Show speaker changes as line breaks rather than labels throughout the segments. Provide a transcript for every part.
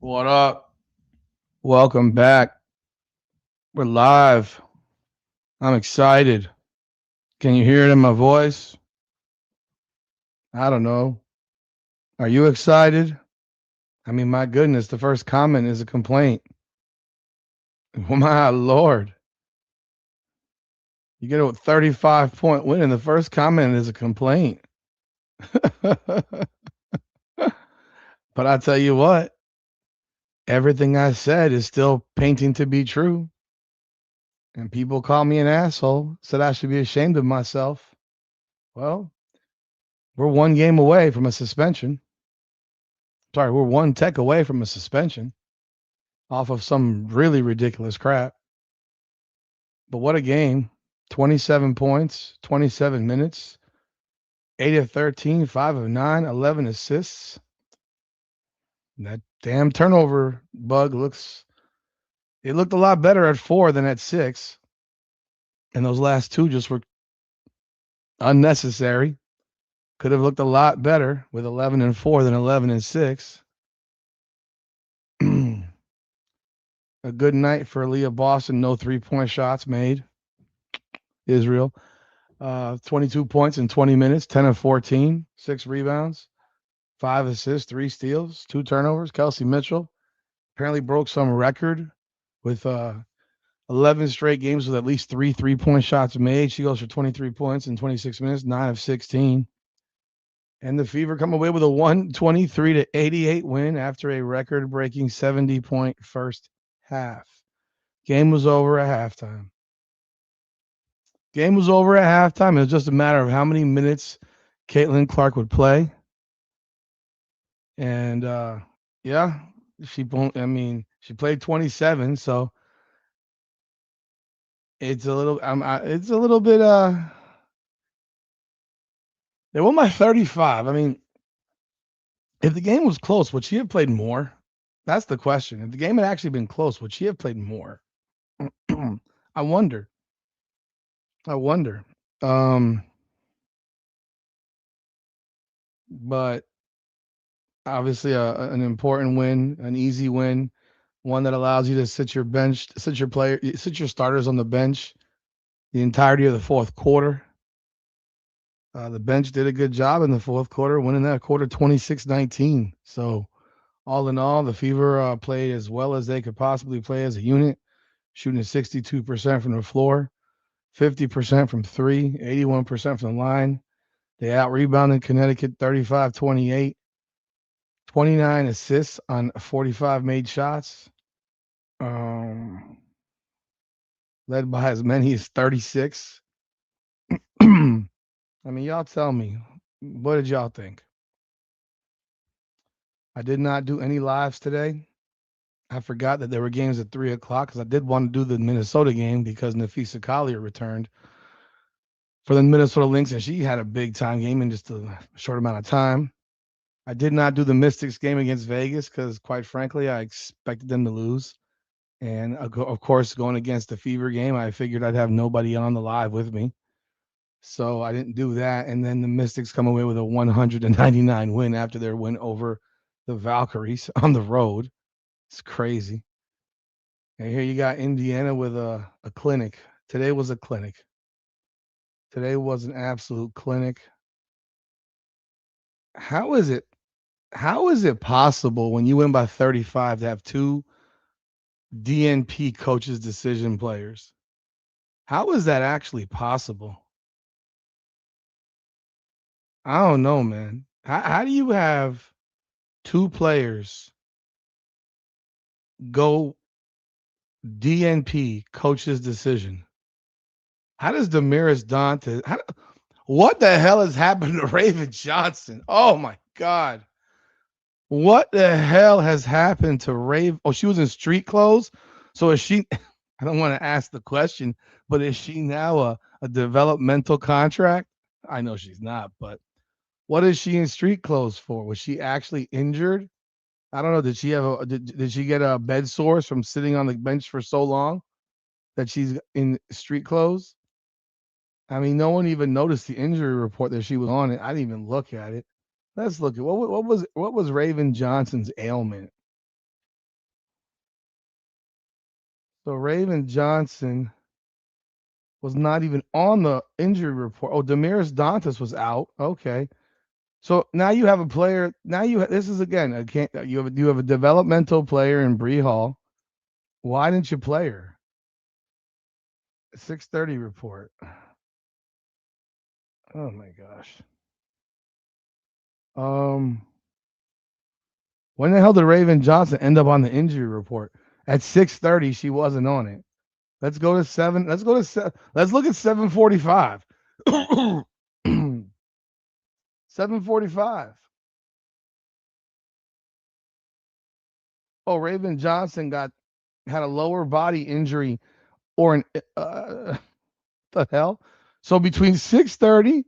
What up? Welcome back. We're live. I'm excited. Can you hear it in my voice? I don't know. Are you excited? I mean, my goodness, the first comment is a complaint. My Lord. You get a 35-point win, and the first comment is a complaint. But I tell you what, everything I said is still painting to be true. And people call me an asshole, said I should be ashamed of myself. Well, we're one game away from a suspension. Sorry, we're one tech away from a suspension off of some really ridiculous crap. But what a game. 27 points, 27 minutes, 8 of 13, 5 of 9, 11 assists. And that damn turnover bug it looked a lot better at 4 than at 6. And those last two just were unnecessary. Could have looked a lot better with 11 and 4 than 11 and 6. A good night for Leah Boston. No 3-point shots made. Israel. 22 points in 20 minutes, 10 of 14, 6 rebounds, 5 assists, 3 steals, 2 turnovers. Kelsey Mitchell apparently broke some record with 11 straight games with at least 3 3-point shots made. She goes for 23 points in 26 minutes, 9 of 16. And the Fever come away with a 123-88 win after a record breaking 70-point first half. Game was over at halftime. Game was over at halftime. It was just a matter of how many minutes Caitlin Clark would play. And yeah, she played 27, so it's a little bit they won by 35. I mean, if the game was close, would she have played more? That's the question. If the game had actually been close, would she have played more? I wonder. I wonder. But obviously an important win, an easy win, one that allows you to sit your starters on the bench the entirety of the fourth quarter. The bench did a good job in the fourth quarter, winning that quarter 26-19. So all in all, the Fever played as well as they could possibly play as a unit, shooting 62% from the floor, 50% from three, 81% from the line. They out rebounded Connecticut 35-28. 29 assists on 45 made shots, led by as many as 36. I mean, y'all tell me, what did y'all think? I did not do any lives today. I forgot that there were games at 3 o'clock because I did want to do the Minnesota game because Nafisa Collier returned for the Minnesota Lynx, and she had a big time game in just a short amount of time. I did not do the Mystics game against Vegas because, quite frankly, I expected them to lose. And of course, going against the Fever game, I figured I'd have nobody on the live with me. So I didn't do that. And then the Mystics come away with a 199 win after their win over the Valkyries on the road. It's crazy. And here you got Indiana with a clinic. Today was a clinic. Today was an absolute clinic. How is it? How is it possible when you win by 35 to have two DNP coaches decision players? How is that actually possible? I don't know, man. How do you have two players go DNP coach's decision? How does Damaris Dante? What the hell has happened to Raven Johnson? Oh my God. What the hell has happened to Raven? Oh, she was in street clothes. So is she? I don't want to ask the question, but is she now a developmental contract? I know she's not, but what is she in street clothes for? Was she actually injured? I don't know. Did she have did she get a bed sores from sitting on the bench for so long that she's in street clothes? I mean, no one even noticed the injury report that she was on it. I didn't even look at it. Let's look at what was Raven Johnson's ailment. So Raven Johnson was not even on the injury report. Oh, Demiris Dantas was out. Okay. So now you have a player. Now this is again. You have a developmental player in Bree Hall. Why didn't you play her? 6:30 report. Oh my gosh. When the hell did Raven Johnson end up on the injury report? At 6:30, she wasn't on it. Let's go to 7. Let's go to 7. Let's look at 7:45. 7:45. Oh, Raven Johnson had a lower body injury or an the hell? So between 6:30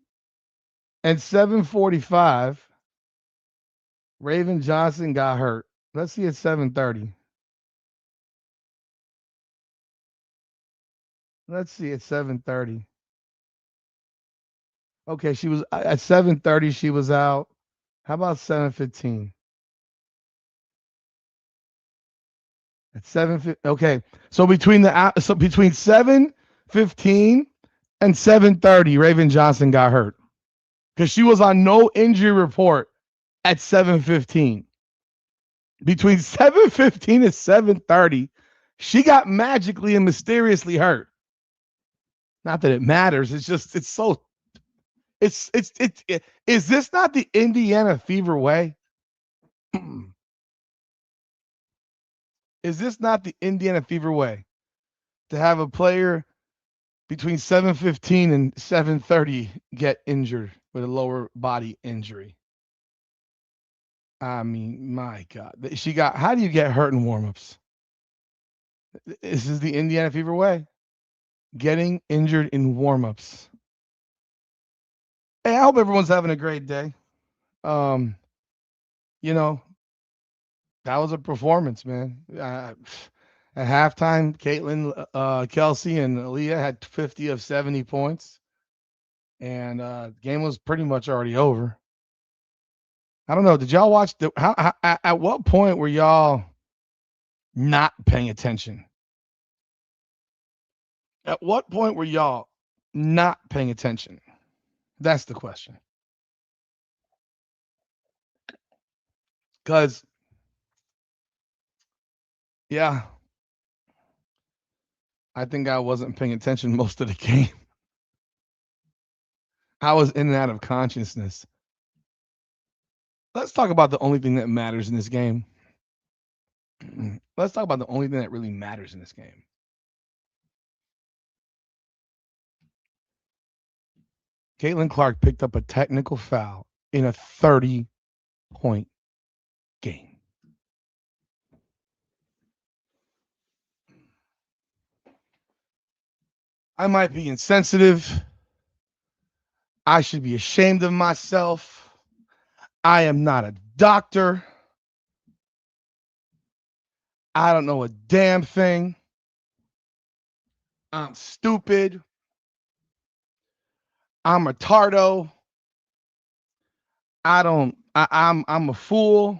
and 7:45, Raven Johnson got hurt. Let's see at 7:30. Let's see at 7:30. Okay, she was at 7:30. She was out. How about 7:15? At 7:15. Okay, so between 7:15 and 7:30, Raven Johnson got hurt because she was on no injury report at 7:15. Between 7:15 and 7:30, she got magically and mysteriously hurt. Not that it matters. It's just it's so is this not the Indiana Fever way? Is this not the Indiana Fever way to have a player between 7:15 and 7:30 get injured with a lower body injury? I mean, my God. How do you get hurt in warmups? This is the Indiana Fever way. Getting injured in warmups. Hey, I hope everyone's having a great day. Um, you know, that was a performance, man. At halftime, Caitlin, Kelsey, and Aaliyah had 50 of 70 points, and the game was pretty much already over. I don't know. Did y'all watch at what point were y'all not paying attention? At what point were y'all not paying attention? That's the question. Because, yeah, I think I wasn't paying attention most of the game. I was in and out of consciousness. Let's talk about the only thing that matters in this game. Let's talk about the only thing that really matters in this game. Caitlin Clark picked up a technical foul in a 30-point game. I might be insensitive. I should be ashamed of myself. I am not a doctor. I don't know a damn thing. I'm stupid. I'm retardo. I'm a fool.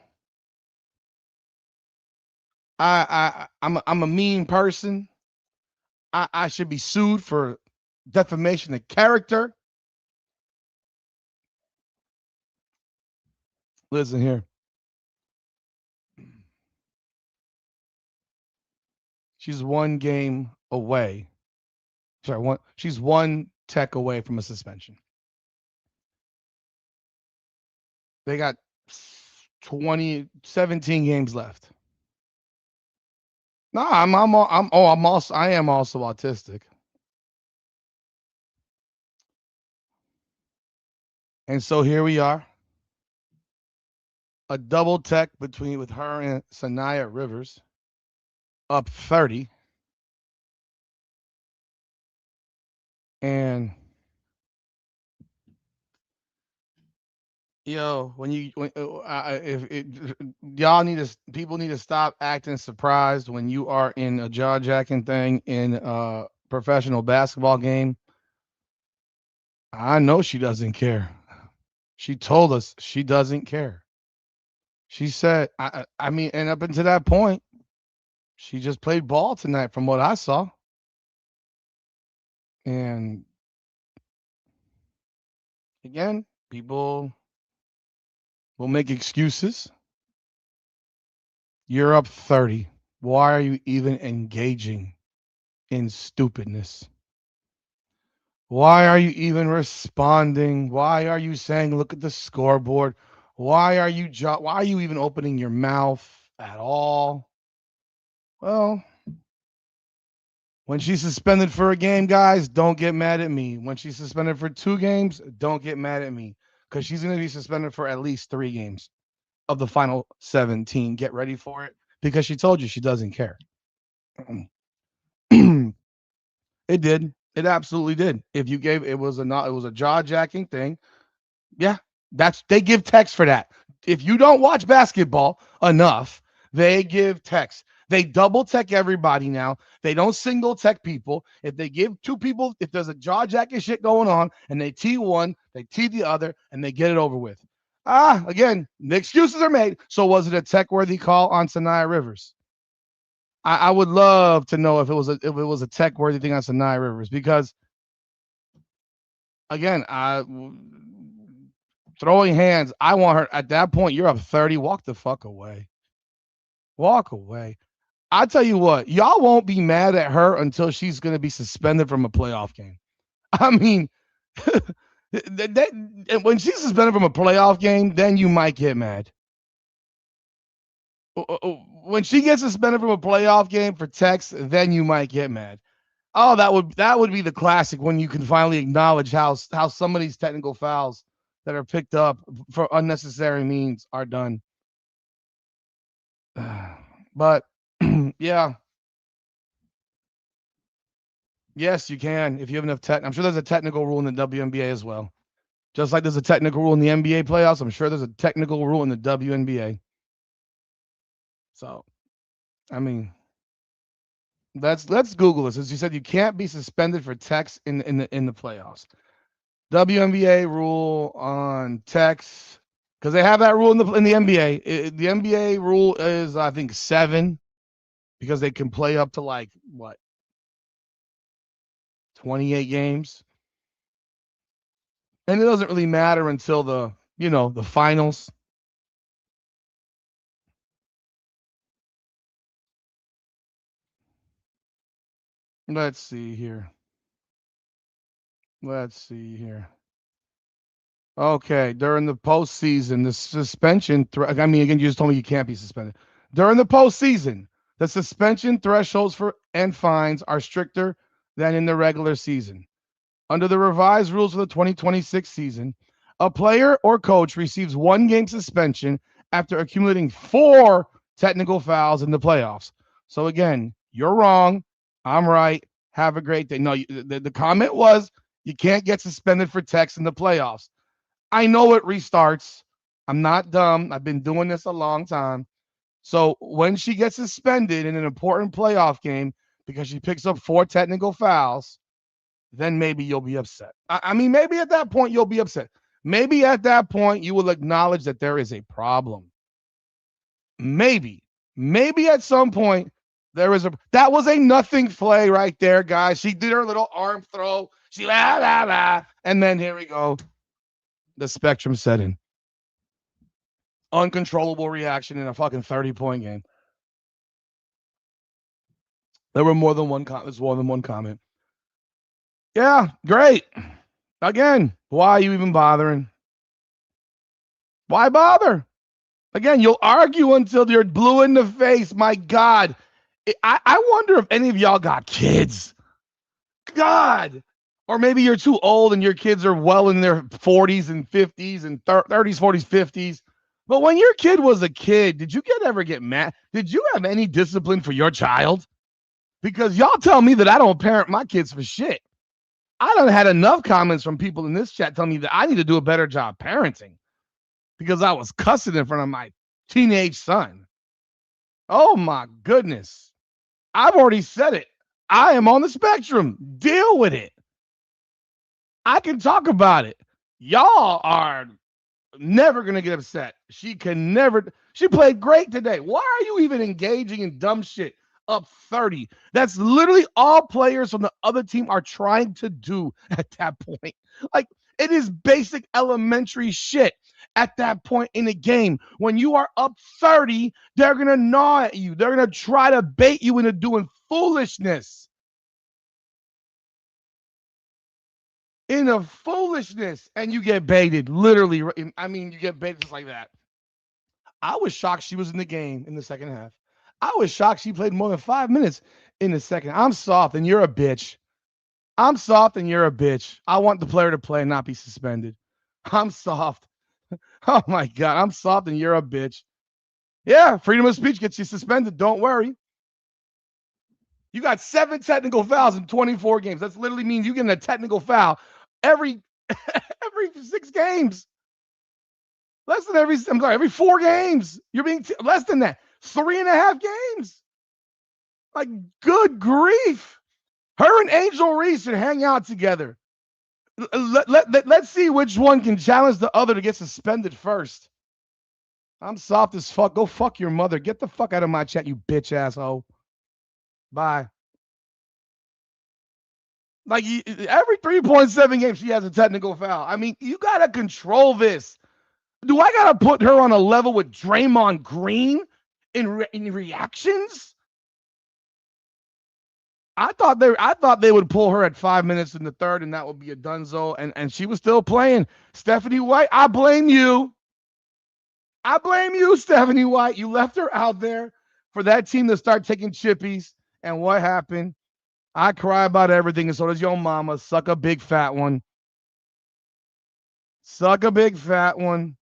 I'm a mean person. I should be sued for defamation of character. Listen here. She's one game away. She's one tech away from a suspension. They got 17 games left. No, I am also autistic. And so here we are. A double tech with her and Sanaya Rivers. Up 30. And people need to stop acting surprised when you are in a jaw-jacking thing in a professional basketball game. I know she doesn't care. She told us she doesn't care. She said, I mean, and up until that point, She just played ball tonight from what I saw. And again, people will make excuses. You're up 30. Why are you even engaging in stupidness? Why are you even responding? Why are you saying, look at the scoreboard? Why are you even opening your mouth at all? Well, when she's suspended for a game, guys, don't get mad at me. When she's suspended for 2 games, don't get mad at me because she's going to be suspended for at least 3 games of the final 17. Get ready for it because she told you she doesn't care. It did. It absolutely did. If you gave it was a not it was a jaw jacking thing. Yeah, that's they give text for that. If you don't watch basketball enough, they give text. They double tech everybody now. They don't single tech people. If they give 2 people, if there's a jaw jacking shit going on and they T one, they T the other, and they get it over with. Again, the excuses are made. So was it a tech worthy call on Sanaya Rivers? I would love to know if it was a tech worthy thing on Sanaya Rivers because again, throwing hands. I want her at that point. You're up 30. Walk the fuck away. Walk away. I tell you what, y'all won't be mad at her until she's going to be suspended from a playoff game. I mean, when she's suspended from a playoff game, then you might get mad. When she gets suspended from a playoff game for text, then you might get mad. Oh, that would be the classic when you can finally acknowledge how some of these technical fouls that are picked up for unnecessary means are done. But yeah, yes, you can if you have enough tech. I'm sure there's a technical rule in the WNBA as well. Just like there's a technical rule in the NBA playoffs, I'm sure there's a technical rule in the WNBA. So, I mean, let's Google this. As you said, you can't be suspended for text in the playoffs. WNBA rule on text because they have that rule in the NBA. The NBA rule is I think 7 because they can play up to like what 28 games, and it doesn't really matter until the finals. Let's see here. Let's see here. Okay, during the postseason, the suspension. I mean, again, you just told me you can't be suspended during the postseason. The suspension thresholds for and fines are stricter than in the regular season. Under the revised rules for the 2026 season, a player or coach receives 1 game suspension after accumulating 4 technical fouls in the playoffs. So again, you're wrong. I'm right. Have a great day. No, the comment was you can't get suspended for text in the playoffs. I know it restarts. I'm not dumb. I've been doing this a long time. So when she gets suspended in an important playoff game because she picks up 4 technical fouls, then maybe you'll be upset. I mean, maybe at that point you'll be upset. Maybe at that point you will acknowledge that there is a problem. Maybe at some point there is that was a nothing play right there, guys. She did her little arm throw. She la la la, and then here we go. The spectrum set in. Uncontrollable reaction in a fucking 30-point game. There were more than one comment. There's more than one comment. Yeah, great. Again, why are you even bothering? Why bother? Again, you'll argue until you're blue in the face. My God. I wonder if any of y'all got kids. God. Or maybe you're too old and your kids are well in their 40s and 50s and 30s, 40s, 50s. But when your kid was a kid, did you ever get mad? Did you have any discipline for your child? Because y'all tell me that I don't parent my kids for shit. I done had enough comments from people in this chat telling me that I need to do a better job parenting because I was cussing in front of my teenage son. Oh my goodness. I've already said it. I am on the spectrum. Deal with it. I can talk about it. Y'all are never going to get upset. She played great today. Why are you even engaging in dumb shit? up 30. That's literally all players from the other team are trying to do at that point. Like, it is basic elementary shit at that point in the game. When you are up 30, they're going to gnaw at you. They're going to try to bait you into doing foolishness. Into foolishness. And you get baited. Literally. I mean, you get baited just like that. I was shocked she was in the game in the second half. I was shocked she played more than 5 minutes in the second. I'm soft and you're a bitch. I'm soft and you're a bitch. I want the player to play and not be suspended. I'm soft. Oh my God. I'm soft and you're a bitch. Yeah, freedom of speech gets you suspended. Don't worry. You got 7 technical fouls in 24 games. That's literally means you getting a technical foul every 6 games. Less than every 4 games. You're being less than that. 3.5 games. Like, good grief. Her and Angel Reese should hang out together. Let's see which one can challenge the other to get suspended first. I'm soft as fuck. Go fuck your mother. Get the fuck out of my chat, you bitch asshole. Bye. Like, every 3.7 games, she has a technical foul. I mean, you got to control this. Do I got to put her on a level with Draymond Green in reactions? I thought they would pull her at 5 minutes in the third, and that would be a donezo. And she was still playing. Stephanie White, I blame you. I blame you, Stephanie White. You left her out there for that team to start taking chippies. And what happened? I cry about everything, and so does your mama. Suck a big fat one. Suck a big fat one.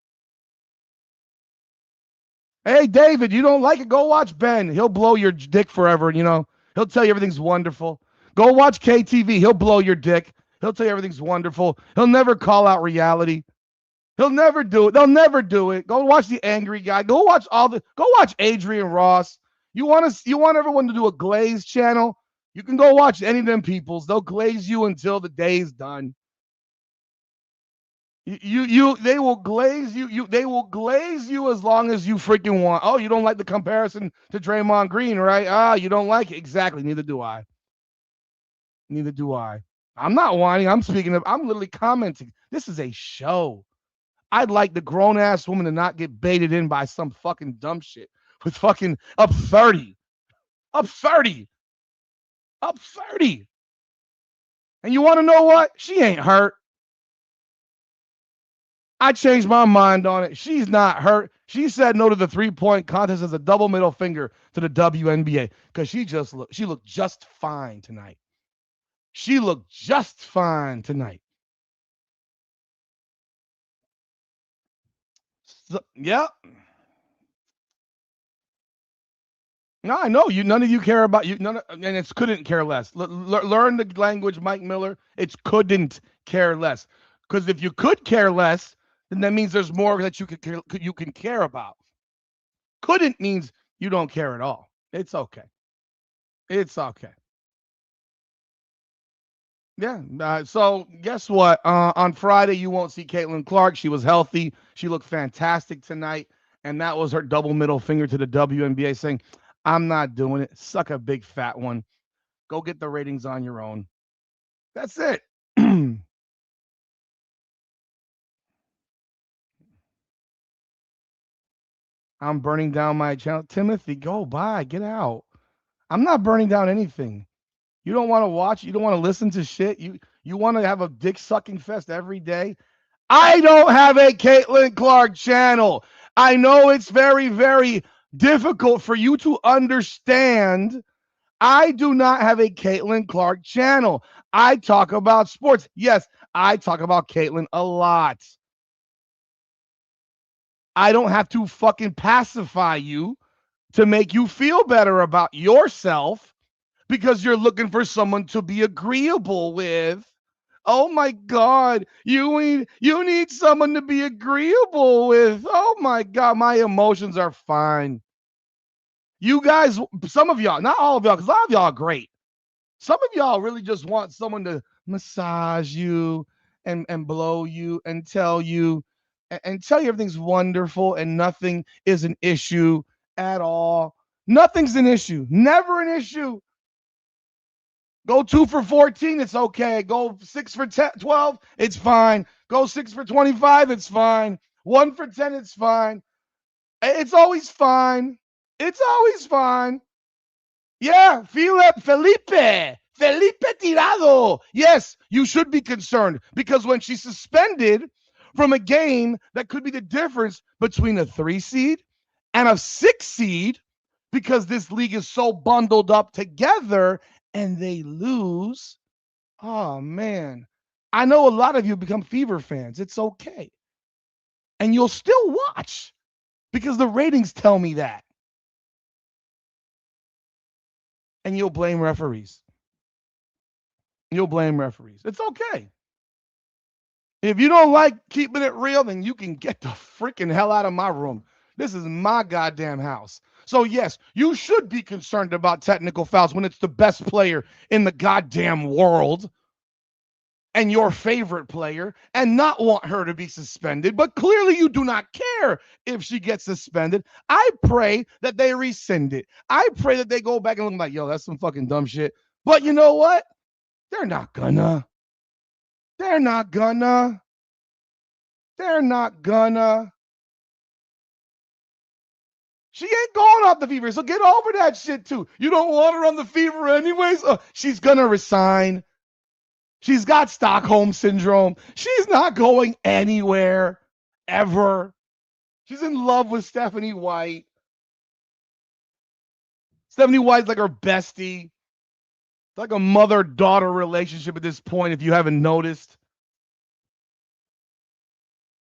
Hey, David, you don't like it? Go watch Ben. He'll blow your dick forever, you know. He'll tell you everything's wonderful. Go watch KTV. He'll blow your dick. He'll tell you everything's wonderful. He'll never call out reality. He'll never do it. They'll never do it. Go watch The Angry Guy. Go watch Adrian Ross. You want everyone to do a glaze channel? You can go watch any of them peoples. They'll glaze you until the day's done. They will glaze you. They will glaze you as long as you freaking want. Oh, you don't like the comparison to Draymond Green, right? Ah, you don't like it. Exactly. Neither do I. Neither do I. I'm not whining. I'm literally commenting. This is a show. I'd like the grown ass woman to not get baited in by some fucking dumb shit with fucking up 30. Up 30. Up 30. And you want to know what? She ain't hurt. I changed my mind on it. She's not hurt. She said no to the 3-point contest as a double middle finger to the WNBA because she looked just fine tonight. She looked just fine tonight. So, yeah. No, I know you. None of you care about you. And it's couldn't care less. Learn the language, Mike Miller. It's couldn't care less. Because if you could care less, then that means there's more that you can care about. Couldn't means you don't care at all. It's okay. It's okay. Yeah. So guess what? On Friday, you won't see Caitlin Clark. She was healthy. She looked fantastic tonight. And that was her double middle finger to the WNBA saying, I'm not doing it. Suck a big fat one. Go get the ratings on your own. That's it. I'm burning down my channel. Timothy, go by. Get out. I'm not burning down anything. You don't want to watch. You don't want to listen to shit. You want to have a dick sucking fest every day. I don't have a Caitlin Clark channel. I know it's very, very difficult for you to understand. I do not have a Caitlin Clark channel. I talk about sports. Yes, I talk about Caitlin a lot. I don't have to fucking pacify you to make you feel better about yourself because you're looking for someone to be agreeable with. Oh my God, you need someone to be agreeable with. Oh my God, my emotions are fine. You guys, some of y'all, not all of y'all, because a lot of y'all are great. Some of y'all really just want someone to massage you and blow you and tell you everything's wonderful and nothing is an issue at all. Nothing's an issue. Never an issue. Go 2 for 14, it's okay. Go 6 for 10, 12, it's fine. Go 6 for 25, it's fine. 1 for 10, it's fine. It's always fine. It's always fine. Yeah, Felipe Tirado. Yes, you should be concerned because when she's suspended from a game that could be the difference between a 3 seed and a 6 seed because this league is so bundled up together and they lose. Oh, man. I know a lot of you become Fever fans. It's okay. And you'll still watch because the ratings tell me that. And you'll blame referees. You'll blame referees. It's okay. If you don't like keeping it real, then you can get the freaking hell out of my room. This is my goddamn house. So, yes, you should be concerned about technical fouls when it's the best player in the goddamn world and your favorite player and not want her to be suspended. But clearly you do not care if she gets suspended. I pray that they rescind it. I pray that they go back and look like, yo, that's some fucking dumb shit. But you know what? They're not gonna. They're not gonna. They're not gonna. She ain't going off the Fever, so get over that shit too. You don't want her on the Fever anyways? She's gonna resign. She's got Stockholm syndrome. She's not going anywhere ever. She's in love with Stephanie White. Stephanie White's like her bestie. It's like a mother-daughter relationship at this point, if you haven't noticed.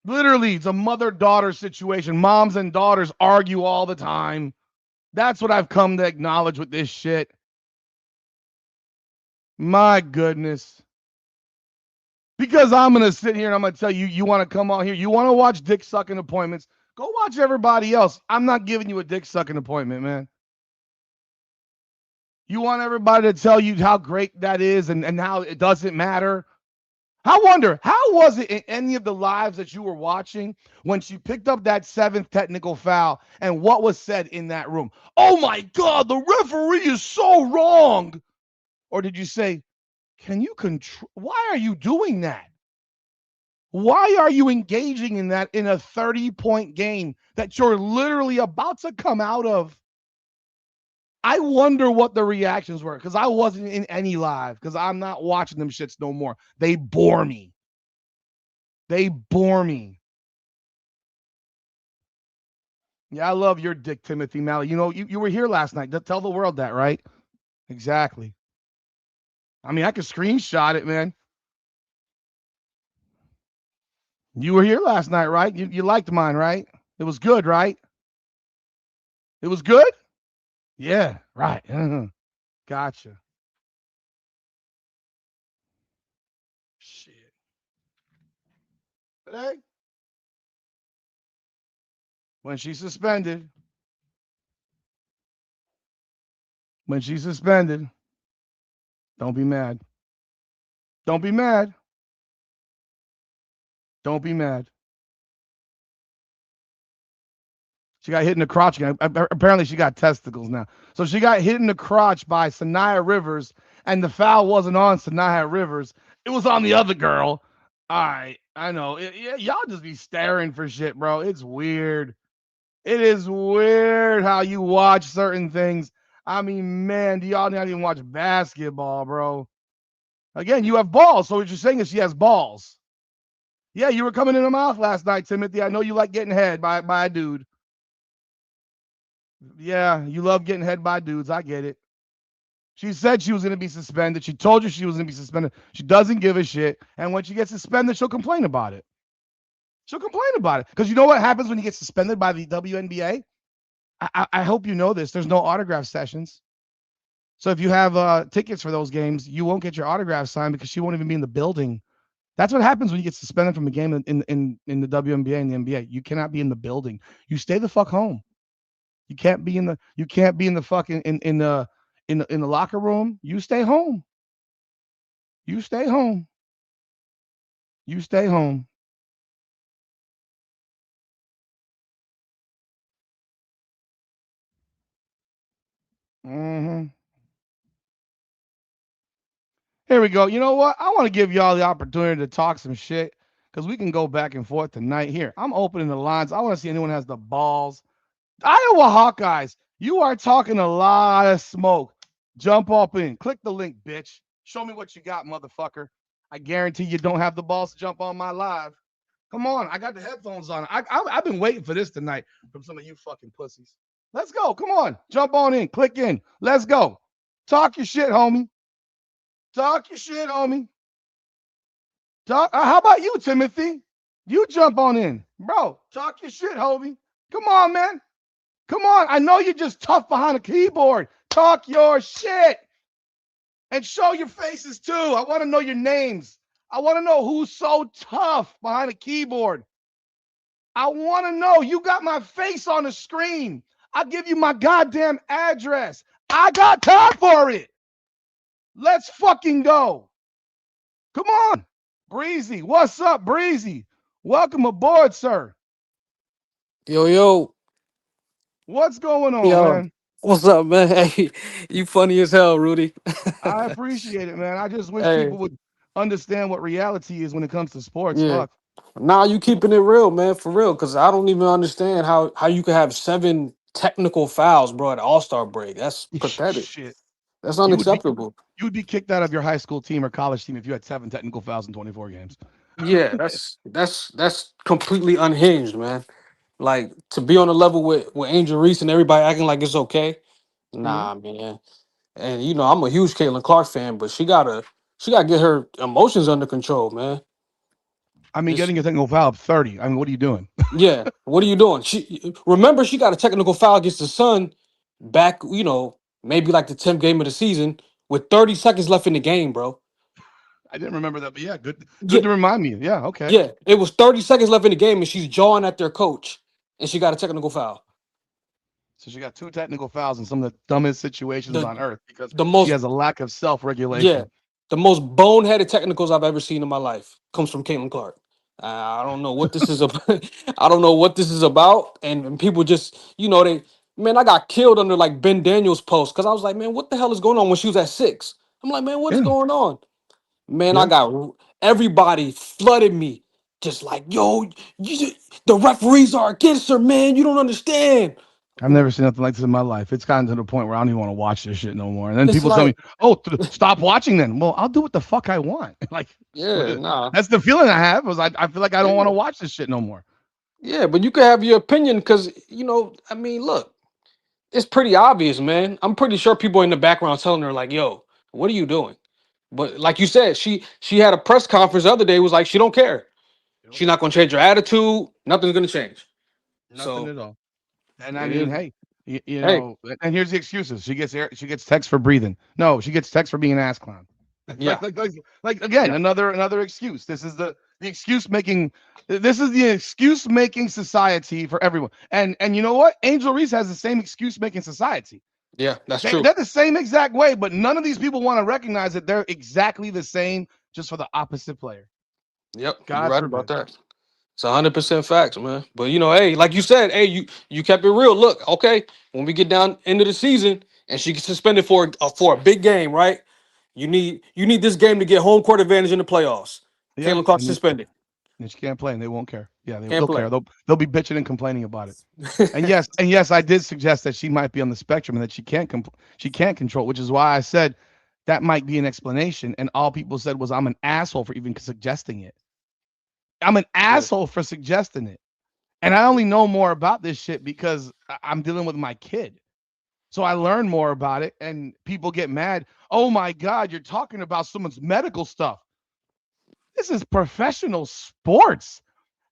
Literally, it's a mother-daughter situation. Moms and daughters argue all the time. That's what I've come to acknowledge with this shit. My goodness. Because I'm going to sit here and I'm going to tell you, you want to come on here, you want to watch dick sucking appointments, go watch everybody else. I'm not giving you a dick sucking appointment, man. You want everybody to tell you how great that is and how it doesn't matter. I wonder, how was it in any of the lives that you were watching when she picked up that 7th technical foul and what was said in that room? Oh my God, the referee is so wrong. Or did you say, can you control? Why are you doing that? Why are you engaging in that in a 30-point game that you're literally about to come out of? I wonder what the reactions were because I wasn't in any live because I'm not watching them shits no more. They bore me. They bore me. Yeah, I love your dick, Timothy Malley. You know, you were here last night. Tell the world that, right? Exactly. I mean, I could screenshot it, man. You were here last night, right? You liked mine, right? It was good, right? It was good? Yeah, right. Gotcha. Shit. Today, when she's suspended, don't be mad. Don't be mad. Don't be mad. She got hit in the crotch again. Apparently, she got testicles now. So she got hit in the crotch by Sanaya Rivers, and the foul wasn't on Sanaya Rivers. It was on the other girl. All right, I know. Y'all just be staring for shit, bro. It's weird. It is weird how you watch certain things. I mean, man, do y'all not even watch basketball, bro? Again, you have balls. So what you're saying is she has balls. Yeah, you were coming in her mouth last night, Timothy. I know you like getting head by a dude. Yeah, you love getting head by dudes. I get it. She said she was going to be suspended. She told you she was going to be suspended. She doesn't give a shit. And when she gets suspended, she'll complain about it. She'll complain about it. Because you know what happens when you get suspended by the WNBA? I hope you know this. There's no autograph sessions. So if you have tickets for those games, you won't get your autograph signed because she won't even be in the building. That's what happens when you get suspended from a game in the WNBA and the NBA. You cannot be in the building. You stay the fuck home. You can't be in the fucking in the locker room. You stay home. You stay home. You stay home. Hmm. Here we go. You know what? I want to give y'all the opportunity to talk some shit because we can go back and forth tonight. Here, I'm opening the lines. I want to see anyone has the balls. Iowa Hawkeyes, you are talking a lot of smoke. Jump up in. Click the link, bitch. Show me what you got, motherfucker. I guarantee you don't have the balls to jump on my live. Come on, I got the headphones on. I've been waiting for this tonight from some of you fucking pussies. Let's go. Come on, jump on in. Click in. Let's go. Talk your shit, homie. Talk your shit, homie. Talk. How about you, Timothy? You jump on in, bro. Talk your shit, homie. Come on, man. Come on. I know you're just tough behind a keyboard. Talk your shit and show your faces too. I want to know your names. I want to know who's so tough behind a keyboard. I want to know. You got my face on the screen. I'll give you my goddamn address. I got time for it. Let's fucking go. Come on. Breezy. What's up, Breezy? Welcome aboard, sir.
Yo, yo,
What's going on,
yo,
man?
what's up, man? Hey, you funny as hell, Rudy.
I appreciate it, man. I just wish
Hey,
people would understand what reality is when it comes to sports.
yeah.
Fuck.
Now you keeping it real, man, for real, because I don't even understand how you could have 7 technical fouls, bro, at All Star break. That's pathetic.
Shit.
That's
You would be
unacceptable.
you would be kicked out of your high school team or college team if you had 7 technical fouls in 24 games.
Yeah, that's completely unhinged, man. Like to be on a level with Angel Reese and everybody acting like it's okay.
Mhm.
Nah, man. And I'm a huge Caitlin Clark fan, but she gotta get her emotions under control, man.
I mean,
It's
getting a technical foul of 30. I mean, what are you doing?
Yeah. What are you doing? She got a technical foul against the Sun back, maybe like the 10th game of the season with 30 seconds left in the game, bro.
I didn't remember that, but yeah, good
Yeah,
to remind me. Yeah, okay.
yeah. It was 30 seconds left in the game and she's jawing at their coach and she got a technical foul.
So she got 2 technical fouls in some of the dumbest situations
The
on earth because
the
she
most
has a lack of
yeah,
self-regulation.
the most boneheaded technicals I've ever seen in my life comes from Caitlin Clark. I don't know what this is about. I don't know what this is about. And people just, man, I got killed under like Ben Daniels' post because I was like, man, what the hell is going on when she was at 6? I'm like, man, what is
Yeah,
going on? Man, I
yeah.
got everybody flooded me, just like, yo, the referees are against her, man. You don't understand.
I've never seen nothing like this in my life. It's gotten to the point where I don't even want to watch this shit no more. And then
It's
people tell me,
like,
"Oh, stop watching." Then, well, I'll do what the fuck I want. Like
yeah, nah,
that's the feeling I have. Was I feel like I don't want to
yeah,
watch this shit no more.
yeah. But you could have your opinion because I mean, look. It's pretty obvious, man. I'm pretty sure people in the background telling her like, "Yo, what are you doing?" But like you said, she had a press conference the other day. Was like, she don't care.
Nope,
She's not gonna change her attitude. Nothing's gonna change.
nothing
So
at all. And I
it
mean,
is.
hey,
Hey,
and here's the excuses. She gets text for breathing. No, she gets text for being an ass clown.
yeah,
Like again,
yeah,
another excuse. This is the excuse making. This is the excuse making society for everyone. And you know what? Angel Reese has the same excuse making society.
yeah. That's
They,
true.
they're the same exact way, but none of these people want to recognize that they're exactly the same, just for the opposite player.
Yep, you're
God
right about
forbid.
that. It's 100% facts, man. But hey, like you said, hey, you kept it real. Look, okay, when we get down into the season and she gets suspended for a big game, right? You need this game to get home court advantage in the playoffs.
Yeah,
Caitlin Clark
and
suspended.
she can't play, and they won't care. Yeah,
Can't
they'll
play.
care. They'll be bitching and complaining about it. And yes, I did suggest that she might be on the spectrum and that she can't control, which is why I said that might be an explanation. And all people said was I'm an asshole for even suggesting it. I'm an
Yeah,
asshole for suggesting it. And I only know more about this shit because I'm dealing with my kid. So I learn more about it, and people get mad. Oh my God, you're talking about someone's medical stuff. This is professional sports.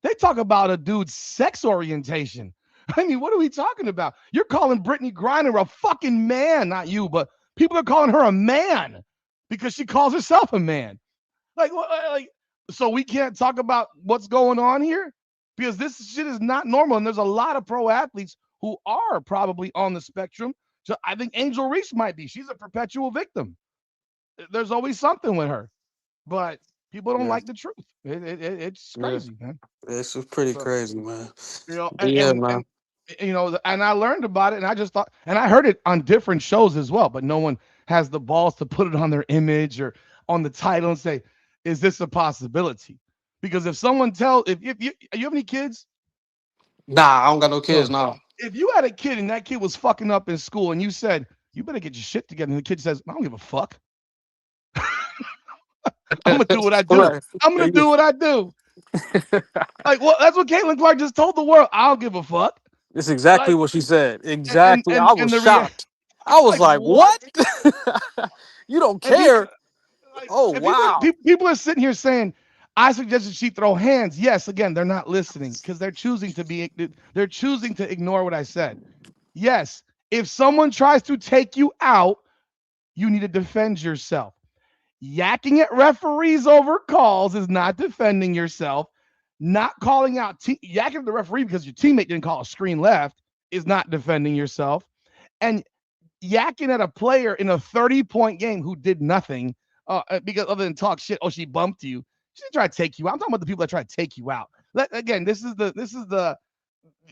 They talk about a dude's sex orientation. I mean, what are we talking about? You're calling Brittany Griner a fucking man, not you, but people are calling her a man because she calls herself a man. Like, so we can't talk about what's going on here because this shit is not normal. And there's a lot of pro athletes who are probably on the spectrum. So I think Angel Reese might be. She's a perpetual victim. There's always something with her, but people don't
yeah,
like the truth. It's
yeah.
crazy, man.
This is pretty
So
crazy, man.
you know,
But yeah, man.
And I learned about it, and I just thought, and I heard it on different shows as well, but no one has the balls to put it on their image or on the title and say, "Is this a possibility?" Because if someone if you have any kids,
Nah, I don't got no kids
no,
now.
if you had a kid and that kid was fucking up in school, and you said, "You better get your shit together," and the kid says, "I don't give a fuck. I'm gonna do what I do.
Right.
I'm gonna do what I do." Like, well, that's what Caitlin Clark just told the world. I don't give a fuck.
It's exactly
Like,
what she said.
and and
Exactly.
and,
I was
and the
shocked. I was
like
like,
what?
what? You don't
And people
care?
like
Oh,
and people
wow.
people are sitting here saying, I suggested she throw hands. Yes, again, they're not listening because they're choosing to ignore what I said. Yes, if someone tries to take you out, you need to defend yourself. Yakking at referees over calls is not defending yourself. Not calling out yakking at the referee because your teammate didn't call a screen left is not defending yourself. And yakking at a player in a 30-point game who did nothing because other than talk shit. Oh, she bumped you. She didn't try to take you out. I'm talking about the people that try to take you out. Again, this is the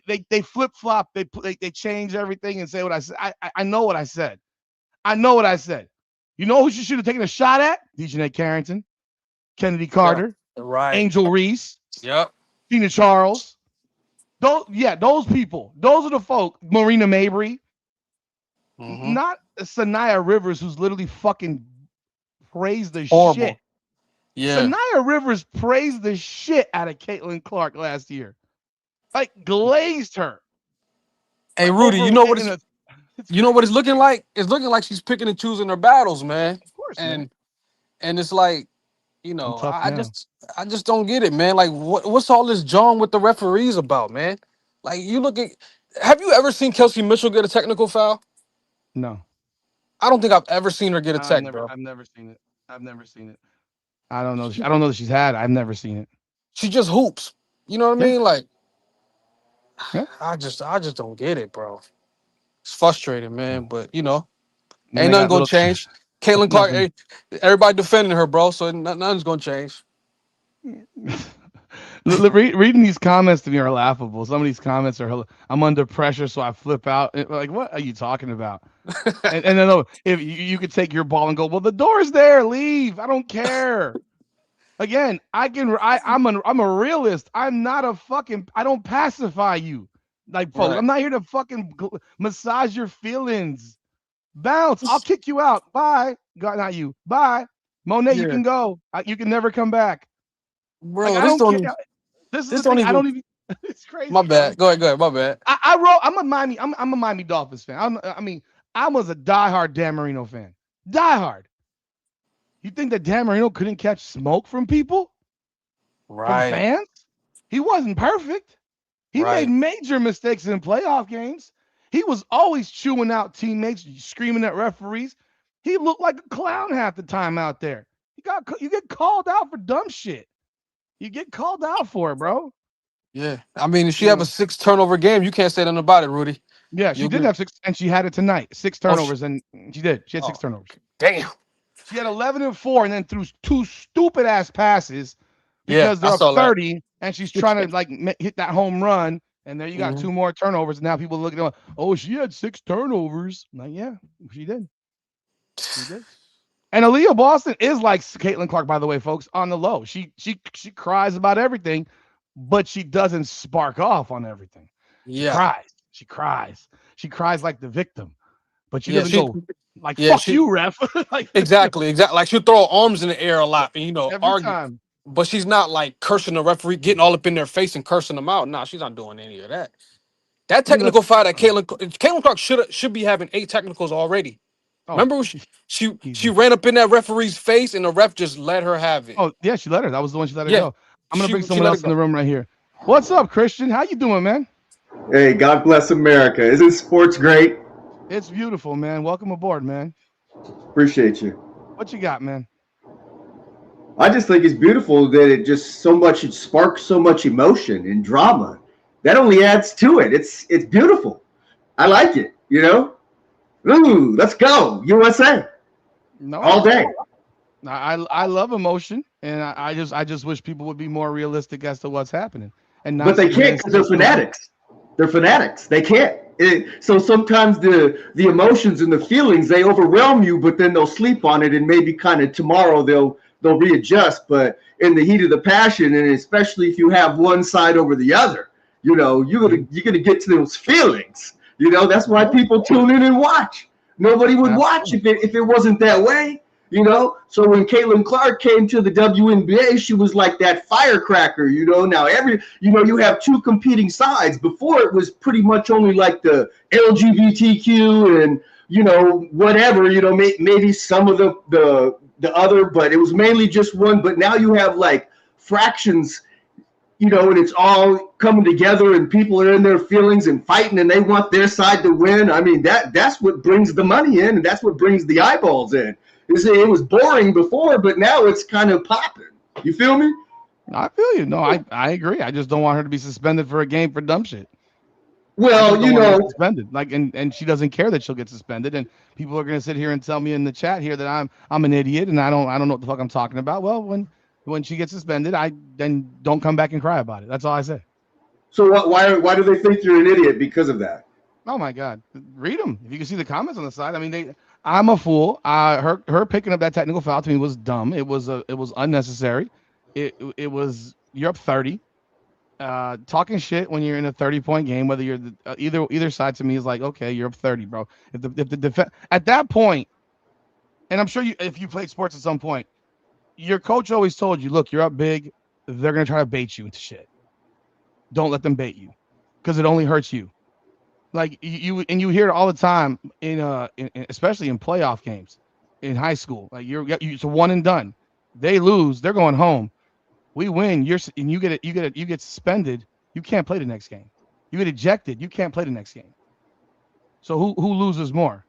they flip flop. They change everything and say what I said. I know what I said. I know what I said. You know who she should have taken a shot at? Dejanay Carrington, Kennedy
Yeah.
Carter,
Right.
Angel Reese,
Yep.
Tina Charles. Those people. Those are the folk. Marina Mabry,
Mm-hmm.
not Sanaya Rivers, who's literally fucking praised the shit.
Horrible. Yeah.
Sanaya Rivers praised the shit out of Caitlin Clark last year. Like glazed her.
Hey,
Like
Rudy,
over in a it's
you know what it's
crazy.
looking like? It's looking like she's picking and choosing her battles, man.
Of course, man.
And it's like,
I'm tough now.
I just don't get it, man. Like, what's all this John with the referees about, man? Like, you look at, have you ever seen Kelsey Mitchell get a technical foul?
No.
I don't think I've ever seen her get a tech, bro.
I've never seen it. I've never seen it. I don't know. I don't know that she's had. I've never seen it.
She just hoops. You know what I
Yeah.
mean? Like,
Yeah.
I just don't get it, bro. It's frustrating, man. But
And
ain't
they
nothing
got
gonna
little
change. Caitlin Clark,
nothing.
everybody defending her, bro. So nothing's gonna change.
Reading these comments to me are laughable. Some of these comments are I'm under pressure, so I flip out. Like, what are you talking about? And then if you could take your ball and go, well, the door's there, leave. I don't care. Again, I'm a realist. I'm not a fucking I don't pacify you. Like folks,
Right.
I'm not here to fucking massage your feelings. Bounce. I'll kick you out. Bye. God, not you. Bye. Monet, you
Yeah,
can go. You can never come back. Like
bro.
I don't care. This is the
This
thing.
don't
I
even.
don't even it's
My
crazy, bro.
bad. Go ahead. My bad.
I wrote I'm a Miami Dolphins fan. I mean, I was a diehard Dan Marino fan. Diehard. You think that Dan Marino couldn't catch smoke from people? From
Right.
fans? He wasn't perfect. He made
Right.
major mistakes in playoff games. He was always chewing out teammates, screaming at referees. He looked like a clown half the time out there. You get called out for dumb shit. You get called out for it, bro.
Yeah. I mean, if she
You
have a
know.
6 turnover game, you can't say nothing about it, Rudy.
Yeah, she
You
did
agree?
have six, and she had it tonight. Six
Oh,
turnovers, and she did. She had six
oh,
turnovers.
damn.
She had 11-4, and then threw two stupid ass passes
Yeah,
because
I
they're up
saw that.
30, and she's trying to like hit that home run. And there you got
Mhm.
two more turnovers. And now people looking at, oh, she had six turnovers. I'm like, yeah, she did. She did. And Aaliyah Boston is like Caitlin Clark, by the way, folks, on the low. She cries about everything, but she doesn't spark off on everything. She
Yeah.
cries. She cries. She cries like the victim, but she
Yeah.
doesn't go like
Yeah.
"fuck
She.
you, ref." Like
Exactly. Exactly. Like she'll throw her arms in the air a lot and
every
argue,
time.
but she's not like cursing the referee, getting all up in their face and cursing them out. Nah, she's not doing any of that. That
I mean,
technical fight that Caitlin Clark should be having 8 technicals already.
oh,
Remember when she
easy.
ran up in that referee's face and the ref just let her have it.
Oh, yeah, she let her. That was the one she let her
Yeah,
go. I'm gonna bring
she
someone
let it
else in
go.
the room right here. What's up, Christian? How you doing, man?
Hey, God bless America. Isn't sports great?
It's beautiful, man. Welcome aboard, man.
Appreciate you.
What you got, man?
I just think it's beautiful that it sparks so much emotion and drama. That only adds to it. It's beautiful. I like it. Ooh, let's go USA
No,
all day.
I love emotion, and I just wish people would be more realistic as to what's happening and
But
not
they
sit here
can't
and
because they're
say,
fanatics. They're fanatics. They can't. So sometimes the emotions and the feelings, they overwhelm you, but then they'll sleep on it, and maybe kind of tomorrow they'll readjust. But in the heat of the passion, and especially if you have one side over the other, you're gonna get to those feelings. That's why people tune in and watch. Nobody would watch if it wasn't that way. So when Caitlin Clark came to the WNBA, she was like that firecracker. Now you have two competing sides. Before, it was pretty much only like the LGBTQ and whatever. Maybe some of the other, but it was mainly just one. But now you have like fractions. And it's all coming together, and people are in their feelings and fighting, and they want their side to win. I mean, that's what brings the money in, and that's what brings the eyeballs in. It was boring before, but now it's kind of popping. You feel me?
I feel you. No, I agree. I just don't want her to be suspended for a game for dumb shit.
Well,
suspended. Like, and she doesn't care that she'll get suspended. And people are gonna sit here and tell me in the chat here that I'm an idiot and I don't know what the fuck I'm talking about. Well, when she gets suspended, I then don't come back and cry about it. That's all I say.
So why do they think you're an idiot because of that?
Oh my God, read them. If you can see the comments on the side. I mean, I'm a fool. Her picking up that technical foul to me was dumb. It was unnecessary. It was, you're up 30. Talking shit when you're in a 30-point game, whether you're either side, to me is like, okay, you're up 30, bro. If the defense at that point, and I'm sure if you played sports at some point, your coach always told you, look, you're up big. They're gonna try to bait you into shit. Don't let them bait you, because it only hurts you. Like you hear it all the time in especially in playoff games in high school. Like it's a one and done. They lose, they're going home. We win, you get suspended. You can't play the next game. You get ejected. You can't play the next game. So who loses more?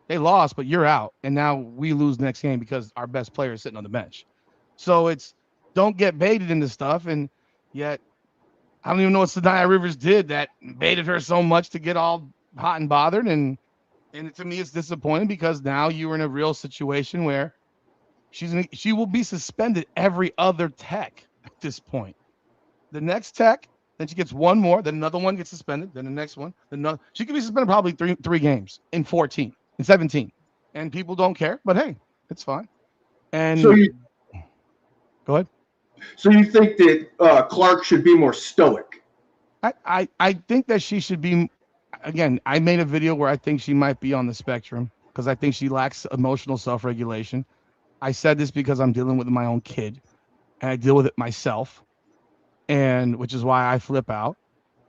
They lost, but you're out, and now we lose the next game because our best player is sitting on the bench. So it's, don't get baited into stuff, and yet I don't even know what Sanaya Rivers did that baited her so much to get all hot and bothered, and to me it's disappointing because now you're in a real situation where she will be suspended every other tech at this point. The next tech, then she gets one more, then another one gets suspended, then the next one, then another. She could be suspended probably three games in 14, in 17, and people don't care. But hey, it's fine. And
so
go ahead.
So you think that Clark should be more stoic?
I think that she should be. Again, I made a video where I think she might be on the spectrum because I think she lacks emotional self-regulation. I said this because I'm dealing with my own kid, and I deal with it myself, and which is why I flip out.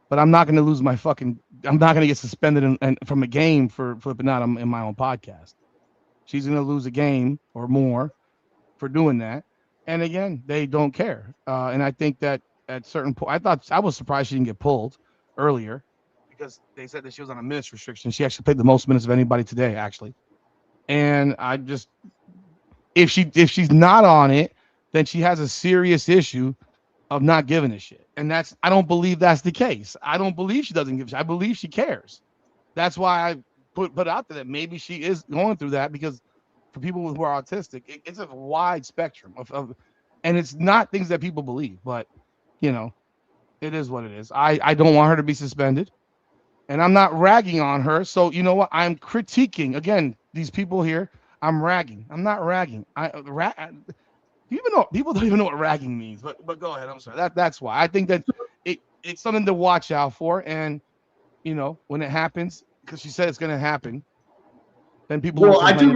But I'm not going to lose my fucking. I'm not going to get suspended and from a game for flipping out in my own podcast. She's going to lose a game or more for doing that. And again, they don't care. And I think that at certain point, I was surprised she didn't get pulled earlier because they said that she was on a minutes restriction. She actually played the most minutes of anybody today, actually. And I just, if she's not on it, then she has a serious issue of not giving a shit. And I don't believe that's the case. I don't believe she doesn't give a shit. I believe she cares. That's why I put out there that maybe she is going through that, because for people who are autistic, it's a wide spectrum of, and it's not things that people believe, but it is what it is. I don't want her to be suspended, and I'm not ragging on her. So you know what? I'm critiquing again. These people here, I'm ragging. I'm not ragging. People don't even know what ragging means. But go ahead. I'm sorry. That's why I think that it's something to watch out for, and when it happens, because she said it's going to happen. Then people.
Well, I do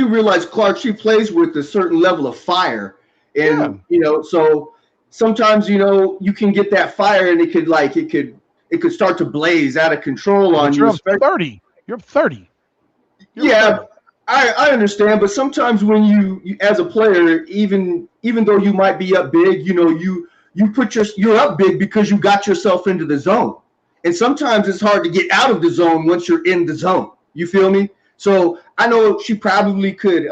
realize Clark. She plays with a certain level of fire, and so sometimes you can get that fire, and it could start to blaze out of control on you.
You're up 30. You're up 30.
Yeah, I understand, but sometimes when you as a player, even though you might be up big, you're up big because you got yourself into the zone, and sometimes it's hard to get out of the zone once you're in the zone. You feel me? So I know she probably could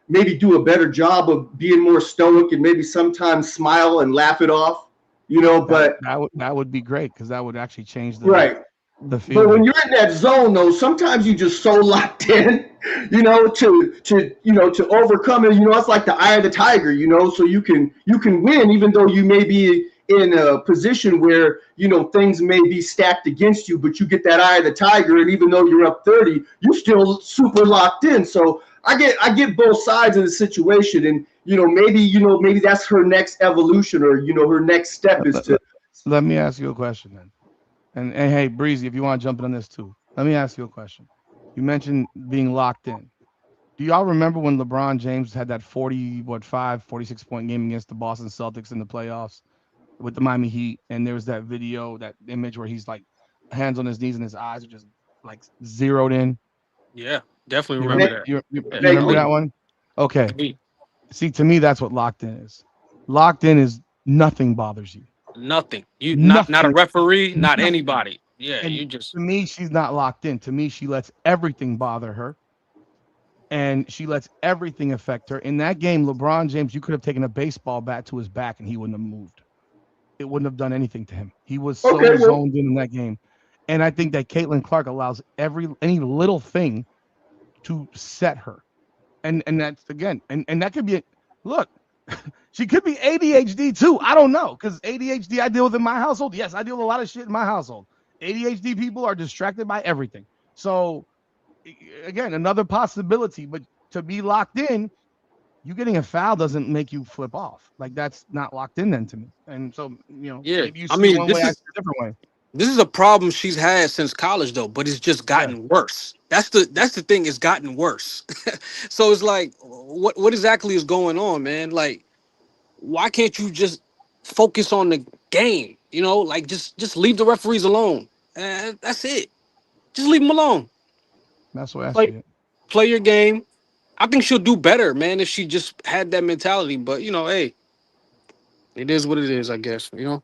maybe do a better job of being more stoic and maybe sometimes smile and laugh it off, but
that would be great, because that would actually change the feeling.
But when you're in that zone though, sometimes you just so locked in, to overcome it. It's like the eye of the tiger, so you can win even though you may be in a position where, things may be stacked against you, but you get that eye of the tiger, and even though you're up 30, you're still super locked in. So I get both sides of the situation, and maybe that's her next evolution, or her next step is to.
Let me ask you a question then. And hey, Breezy, if you want to jump in on this too, let me ask you a question. You mentioned being locked in. Do y'all remember when LeBron James had that 46 point game against the Boston Celtics in the playoffs with the Miami Heat? And there was that video, that image where he's like hands on his knees and his eyes are just like zeroed in.
Yeah, definitely
You
remember
remember
that.
you
Yeah.
remember
Oh,
that one? Okay.
yeah.
See, to me, that's what locked in is. Locked in is nothing bothers you.
Nothing. You not a
Nothing.
referee, not
Nothing.
anybody. Yeah,
And
you just
to me, she's not locked in. To me, she lets everything bother her, and she lets everything affect her. In that game, LeBron James, you could have taken a baseball bat to his back and he wouldn't have moved. It wouldn't have done anything to him. He was so
Okay, well,
zoned in that game. And I think that Caitlin Clark allows any little thing to set her. And that's again, and that could be look, she could be ADHD too. I don't know, because ADHD I deal with in my household. Yes, I deal with a lot of shit in my household. ADHD people are distracted by everything. So again, another possibility, but to be locked in, you getting a foul doesn't make you flip off. Like that's not locked in then to me. And so,
yeah.
maybe you
I
see it
mean,
one way, I see it a different way.
this is a problem she's had since college though, but it's just
Yeah.
gotten worse. That's the thing, it's gotten worse. So it's like what exactly is going on, man? Like why can't you just focus on the game? Like just leave the referees alone. That's it. Just leave them alone.
That's the way I see
Play
it.
play your game. I think she'll do better, man, if she just had that mentality. But hey, it is what it is, I guess.
All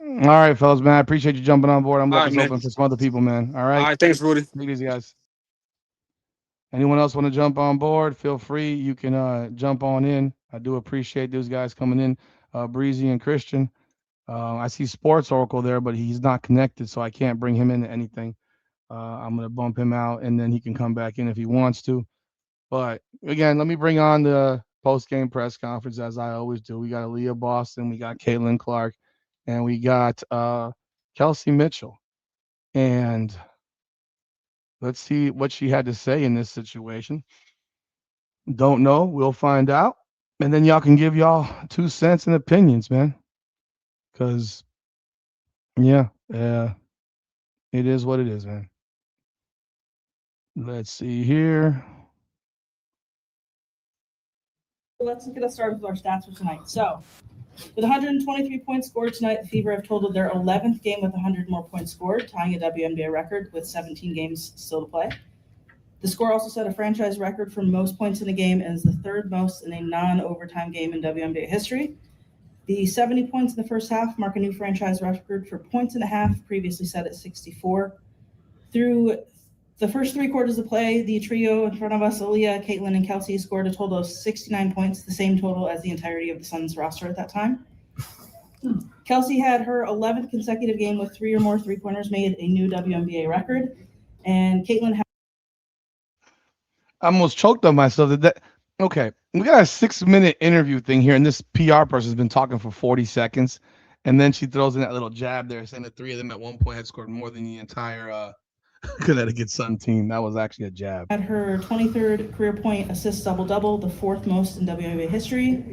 right, fellas, man. I appreciate you jumping on board. I'm
All
left
right,
this
man.
open for some other people, man. All
All
right.
right, thanks, Rudy.
Take it easy, guys. Anyone else want to jump on board? Feel free. You can jump on in. I do appreciate those guys coming in, Breezy and Christian. I see Sports Oracle there, but he's not connected, so I can't bring him into anything. I'm gonna bump him out, and then he can come back in if he wants to. But again, let me bring on the post game press conference as I always do. We got Aaliyah Boston, we got Caitlin Clark, and we got Kelsey Mitchell. And let's see what she had to say in this situation. Don't know. We'll find out. And then y'all can give y'all 2 cents and opinions, man. Because, yeah, it is what it is, man. Let's see here.
Let's get us started with our stats for tonight. So, with 123 points scored tonight, the Fever have totaled their 11th game with 100 more points scored, tying a WNBA record with 17 games still to play. The score also set a franchise record for most points in a game and is the third most in a non-overtime game in WNBA history. The 70 points in the first half mark a new franchise record for points and a half, previously set at 64. Through the first three quarters of play, the trio in front of us, Aaliyah, Caitlin, and Kelsey, scored a total of 69 points, the same total as the entirety of the Suns roster at that time. Kelsey had her 11th consecutive game with 3 or more three-pointers made, a new WNBA record. And Caitlin had
I almost choked on myself. Okay, we got a 6-minute interview thing here, and this PR person's been talking for 40 seconds. And then she throws in that little jab there, saying the three of them at one point had scored more than the entire Connecticut Sun team. That was actually a jab.
had her 23rd career point assist double-double, the fourth most in WNBA history.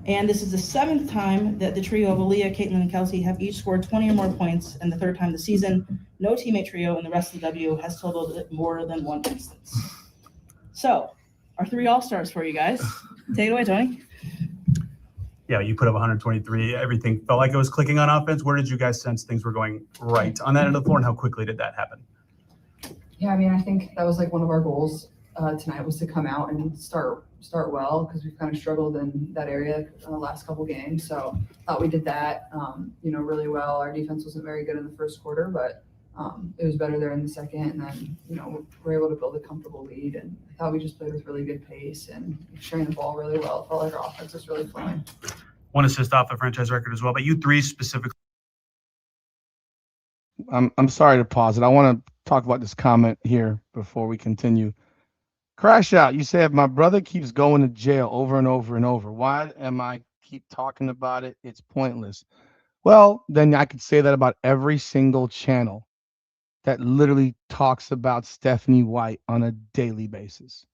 And this is the 7th time that the trio of Aaliyah, Caitlin, and Kelsey have each scored 20 or more points, and the 3rd time this season. No teammate trio in the rest of the W has totaled more than one instance. So, our 3 All-Stars for you guys. Take it away, Tony.
Yeah, you put up 123. Everything felt like it was clicking on offense. Where did you guys sense things were going right on that end of the floor, and how quickly did that happen?
Yeah, I mean, I think that was like one of our goals tonight was to come out and start well, because we've kind of struggled in that area the last couple games. So thought we did that, really well. Our defense wasn't very good in the first quarter, but it was better there in the second. And then, we're able to build a comfortable lead. And I thought we just played with really good pace and sharing the ball really well. It felt like our offense was really flowing.
One assist off the franchise record as well, but you 3 specifically.
I'm sorry to pause it. I want to talk about this comment here before we continue. Crash out. You say if my brother keeps going to jail over and over and over, why am I keep talking about it? It's pointless. Well, then I could say that about every single channel that literally talks about Stephanie White on a daily basis.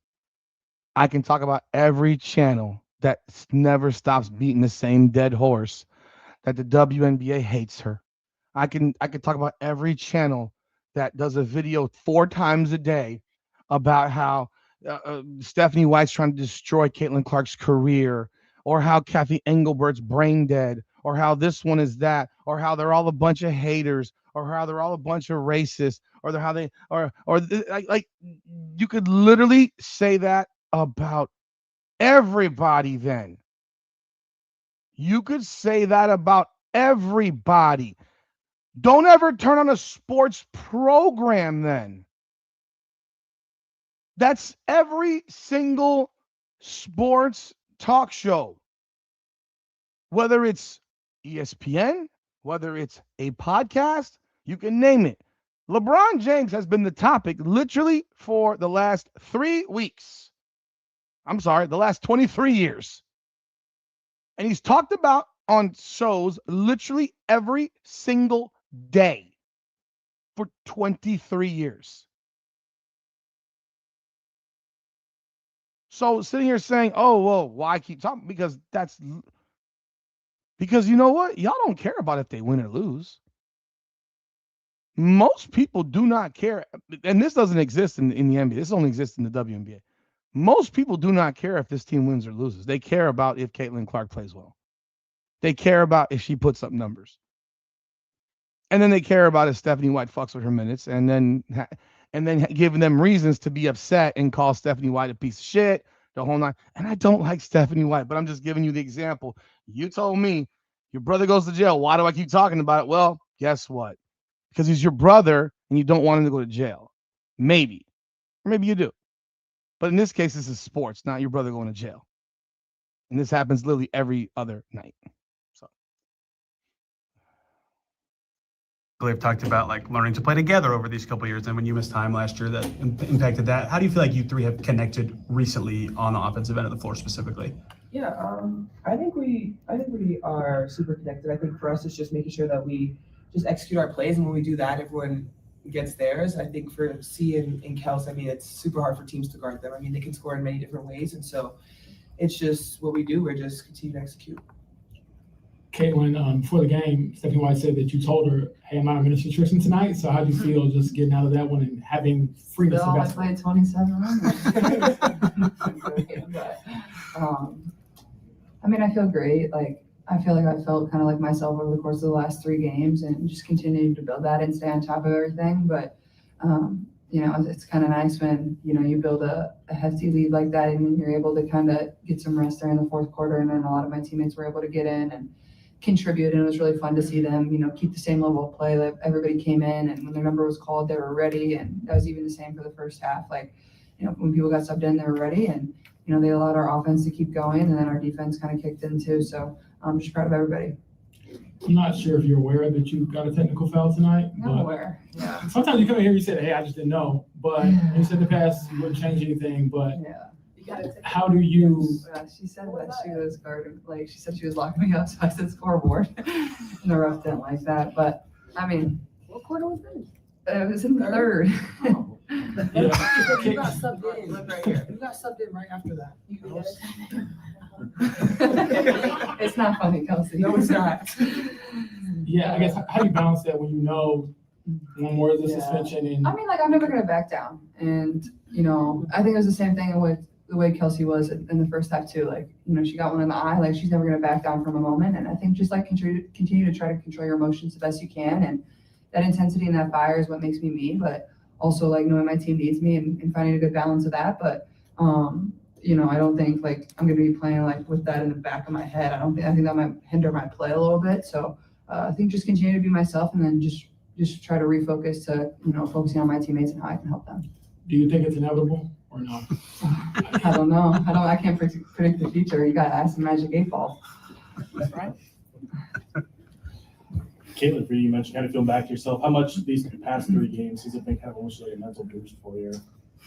I can talk about every channel that never stops beating the same dead horse that the WNBA hates her. I can talk about every channel that does a video 4 times a day about how Stephanie White's trying to destroy Caitlin Clark's career, or how Kathy Engelbert's brain dead, or how this one is that, or how they're all a bunch of haters, or how they're all a bunch of racists, or they're how they like you could literally say that about everybody. Then you could say that about everybody. Don't ever turn on a sports program then. That's every single sports talk show, whether it's ESPN, whether it's a podcast, you can name it. LeBron James has been the topic literally for the last 3 weeks. I'm sorry, the last 23 years. And he's talked about on shows literally every single day for 23 years. So sitting here saying, oh, well, why keep talking? Because you know what? Y'all don't care about if they win or lose. Most people do not care. And this doesn't exist in the NBA. This only exists in the WNBA. Most people do not care if this team wins or loses. They care about if Caitlin Clark plays well. They care about if she puts up numbers. And then they care about if Stephanie White fucks with her minutes, and then giving them reasons to be upset and call Stephanie White a piece of shit, the whole nine. And I don't like Stephanie White, but I'm just giving you the example. You told me your brother goes to jail. Why do I keep talking about it? Well, guess what? Because he's your brother and you don't want him to go to jail. Maybe. Or maybe you do. But in this case, this is sports, not your brother going to jail. And this happens literally every other night. So
I've talked about like learning to play together over these couple of years, and when you missed time last year, that impacted that. How do you feel like you three have connected recently on the offensive end of the floor specifically?
Yeah, I think we are super connected. I think for us, it's just making sure that we just execute our plays, and when we do that, everyone gets theirs. I think for C and Kels, I mean, it's super hard for teams to guard them. I mean, they can score in many different ways, and so it's just what we do. We're just continue to execute.
Caitlin, before the game, Stephanie White said that you told her, hey, I'm out of minutes restriction tonight. So how do you feel just getting out of that one and having freedom?
Still only played 27 but, I mean, I feel great. Like, I feel like I felt kind of like myself over the course of the last 3 games and just continuing to build that and stay on top of everything. But, you know, it's kind of nice when, you know, you build a hefty lead like that and then you're able to kind of get some rest there in the fourth quarter. And then a lot of my teammates were able to get in and contribute, and it was really fun to see them, you know, keep the same level of play. Like everybody came in, and when their number was called, they were ready, and that was even the same for the first half. Like, you know, when people got subbed in, they were ready, and you know, they allowed our offense to keep going, and then our defense kind of kicked in too. So I'm just proud of everybody.
I'm not sure if you're aware that you got a technical foul tonight.
I'm aware. Yeah.
Sometimes you come in here, you say, hey, I just didn't know, but you said in the past you wouldn't change anything. But how do you?
She said that she was guarding, like she said she was locking me up, so I said scoreboard. And the ref didn't like that, but I mean,
What quarter was this?
it was in the third.
Oh.
Yeah.
You got subbed in. Look right here. You got subbed in right after that.
It's not funny, Kelsey.
No, it's not.
Yeah, I guess how do you balance that when you know one more is a suspension? And
I mean, like, I'm never going to back down. And, you know, I think it was the same thing with the way Kelsey was in the first half, too. Like, you know, she got one in the eye. Like, she's never going to back down from a moment. And I think just, like, continue to try to control your emotions the best you can. And that intensity and that fire is what makes me me. But also, like, knowing my team needs me and finding a good balance of that. But, you know, I don't think, like, I'm going to be playing, like, with that in the back of my head. I think that might hinder my play a little bit. So I think just continue to be myself and then just try to refocus to, you know, focusing on my teammates and how I can help them.
do you think it's inevitable or no?
I don't know. I can't predict the future. You got to ask the Magic 8 Ball.
That's right.
Caitlin, for you mentioned kind of feeling back to yourself. How much these past 3 games has it been kind of emotionally a mental boost for you?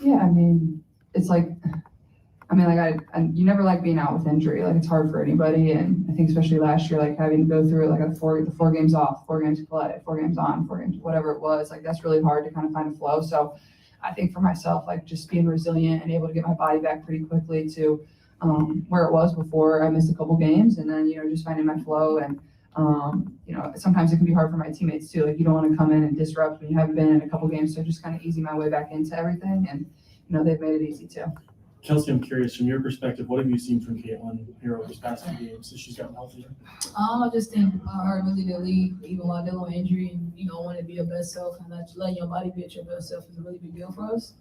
Yeah, I mean, it's like I mean, like you never like being out with injury. Like it's hard for anybody, and I think especially last year, like having to go through like the four games off, 4 games to play, 4 games on, 4 games, whatever it was. Like that's really hard to kind of find a flow. So I think for myself, like just being resilient and able to get my body back pretty quickly to where it was before I missed a couple games, and then just finding my flow. And sometimes it can be hard for my teammates too. Like you don't want to come in and disrupt when you haven't been in a couple games. So just kind of easing my way back into everything, and they've made it easy too.
Kelsey, I'm curious, from your perspective, what have you seen from Caitlin here over these past 2 games since she's gotten healthier?
I just think her ability to lead, even while dealing with injury, and want to be your best self and letting your body be at your best self is a really big deal for us.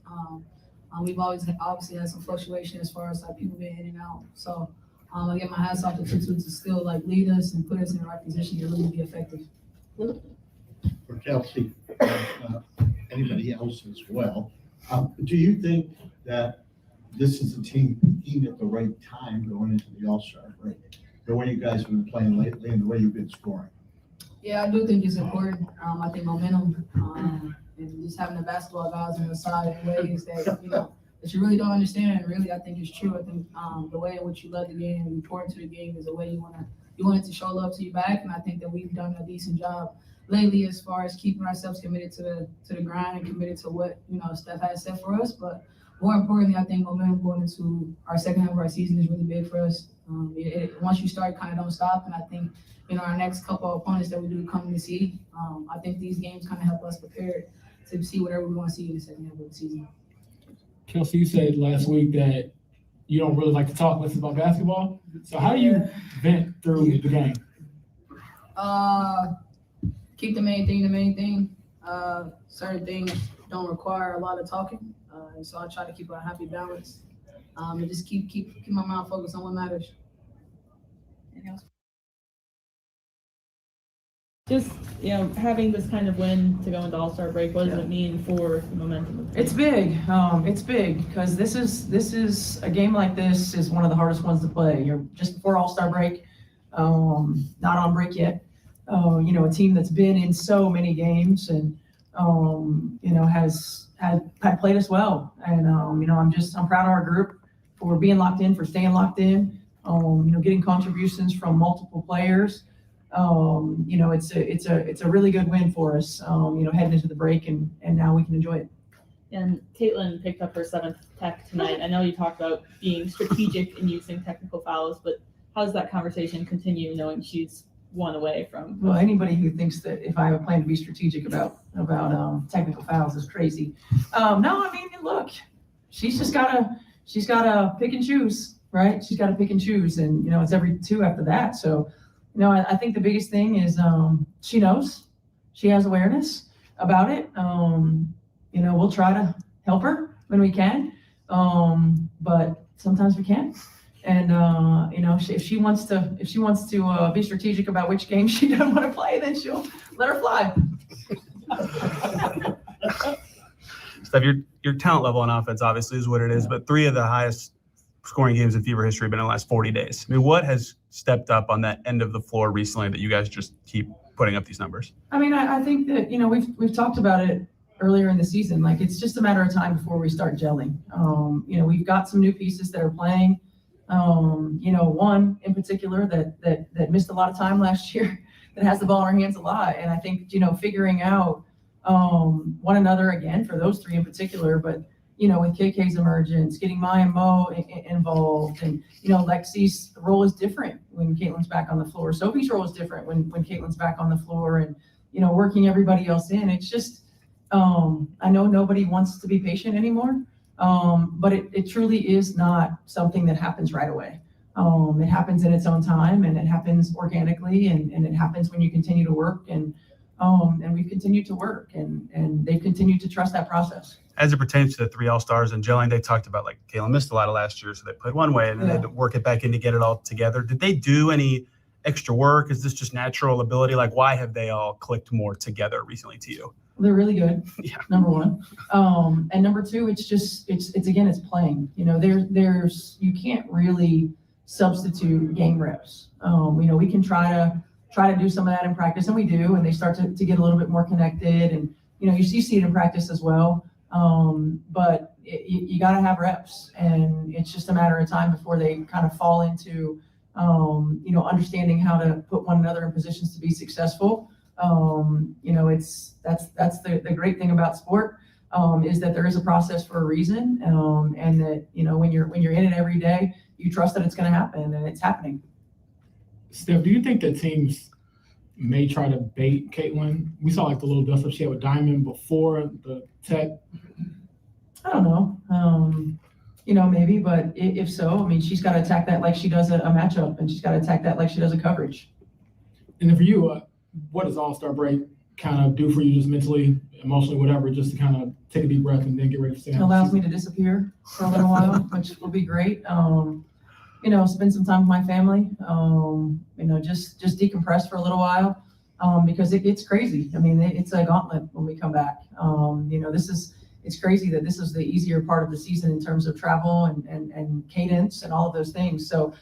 We've obviously had some fluctuation as far as like people being in and out. So I get my hats off to Tutu to still like lead us and put us in the right position to really be effective.
For Kelsey, anybody else as well, do you think that this is a team at the right time going into the All-Star break? The way you guys have been playing lately and the way you've been scoring.
Yeah, I do think it's important. I think momentum and just having the basketball guys on the side in ways that that you really don't understand. And really, I think it's true. I think the way in which you love the game and you pour into the game is the way you want it to show love to you back. And I think that we've done a decent job lately as far as keeping ourselves committed to the grind and committed to what Steph has set for us. But more importantly, I think momentum going into our second half of our season is really big for us. Once you start, kind of don't stop. And I think, our next couple of opponents that we do come to see, I think these games kind of help us prepare to see whatever we want to see in the second half of the season.
Kelsey, you said last week that you don't really like to talk less about basketball. So how do you vent through the game?
Keep the main thing. Certain things don't require a lot of talking. And so I try to keep a happy balance and just keep my mind focused on what matters. Anything else?
Just, having this kind of win to go into All-Star break, what does it mean for the momentum?
It's big. It's big because this is a game like this is one of the hardest ones to play. You're just before All-Star break, not on break yet. A team that's been in so many games and has had played us well. And I'm proud of our group for being locked in, for staying locked in. Getting contributions from multiple players. It's a really good win for us. Heading into the break and now we can enjoy it.
And Caitlin picked up her 7th tech tonight. I know you talked about being strategic in using technical fouls, but how does that conversation continue knowing she's one away from?
Well, anybody who thinks that if I have a plan to be strategic about technical fouls is crazy. No, I mean, look, she's gotta pick and choose, right? She's got to pick and choose, and it's every 2 after that. So, I think the biggest thing is she knows, she has awareness about it. We'll try to help her when we can, but sometimes we can't. And if she wants to be strategic about which game she doesn't want to play, then she'll let her fly.
Steph, your talent level on offense obviously is what it is, but 3 of the highest scoring games in Fever history have been in the last 40 days. I mean, what has stepped up on that end of the floor recently that you guys just keep putting up these numbers? I
mean, I think that we've talked about it earlier in the season. Like it's just a matter of time before we start gelling. We've got some new pieces that are playing. One in particular that missed a lot of time last year that has the ball in her hands a lot. And I think, figuring out one another again for those 3 in particular, but, with KK's emergence, getting Maya and Mo involved, and, Lexi's role is different when Caitlin's back on the floor. Sophie's role is different when Caitlin's back on the floor, and, working everybody else in. It's just, I know nobody wants to be patient anymore. But it truly is not something that happens right away. It happens in its own time, and it happens organically, and it happens when you continue to work, and we've continued to work, and they've continued to trust that process.
As it pertains to the 3 All-Stars and gelling, they talked about like Caitlin missed a lot of last year, so they played one way and then they had to work it back in to get it all together. Did they do any extra work? Is this just natural ability? Like, why have they all clicked more together recently to you?
They're really good.
Yeah.
Number 1. And number 2, it's playing. There's you can't really substitute game reps. We can try to do some of that in practice, and we do, and they start to get a little bit more connected, and you see it in practice as well.
But you got to have reps, and it's just a matter of time before they kind of fall into, understanding how to put one another in positions to be successful. That's the great thing about sport, is that there is a process for a reason, and that when you're in it every day, you trust that it's going to happen, and it's happening.
Steph, do you think that teams may try to bait Caitlin? We saw like the little dust up she had with Diamond before the tech.
I don't know. Maybe, but if so, I mean, she's got to attack that like she does a matchup, and she's got to attack that like she does a coverage.
And then for you, what does All-Star break kind of do for you, just mentally, emotionally, whatever, just to kind of take a deep breath and then get ready for stand?
It allows me to disappear for a little while, which will be great. Spend some time with my family. Just decompress for a little while, because it gets crazy. I mean, it's a gauntlet when we come back. It's crazy that this is the easier part of the season in terms of travel and cadence and all of those things. So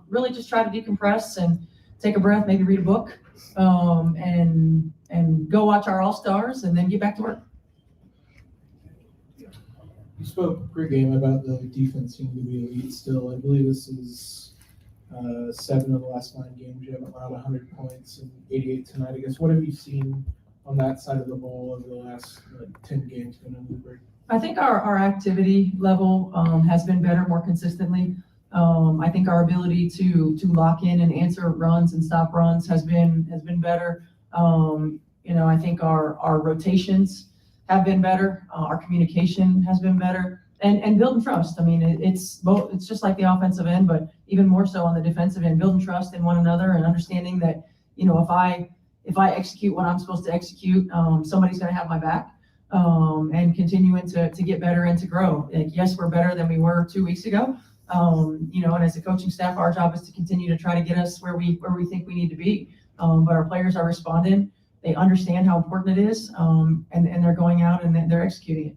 really just try to decompress and take a breath, maybe read a book, and go watch our All-Stars and then get back to work.
You spoke pregame about the defense seeming to be elite still. I believe this is 7 of the last 9 games. You haven't allowed 100 points and 88 tonight. I guess, what have you seen on that side of the ball over the last 10 games going into the break?
I think our activity level has been better more consistently. I think our ability to lock in and answer runs and stop runs has been better. I think our rotations have been better. Our communication has been better, and building trust. I mean, it's both. It's just like the offensive end, but even more so on the defensive end, building trust in one another and understanding that, if I execute what I'm supposed to execute, somebody's going to have my back, and continuing to get better and to grow. Like, yes, we're better than we were 2 weeks ago. And as a coaching staff, our job is to continue to try to get us where we think we need to be. But our players are responding. They understand how important it is, and they're going out and they're executing it.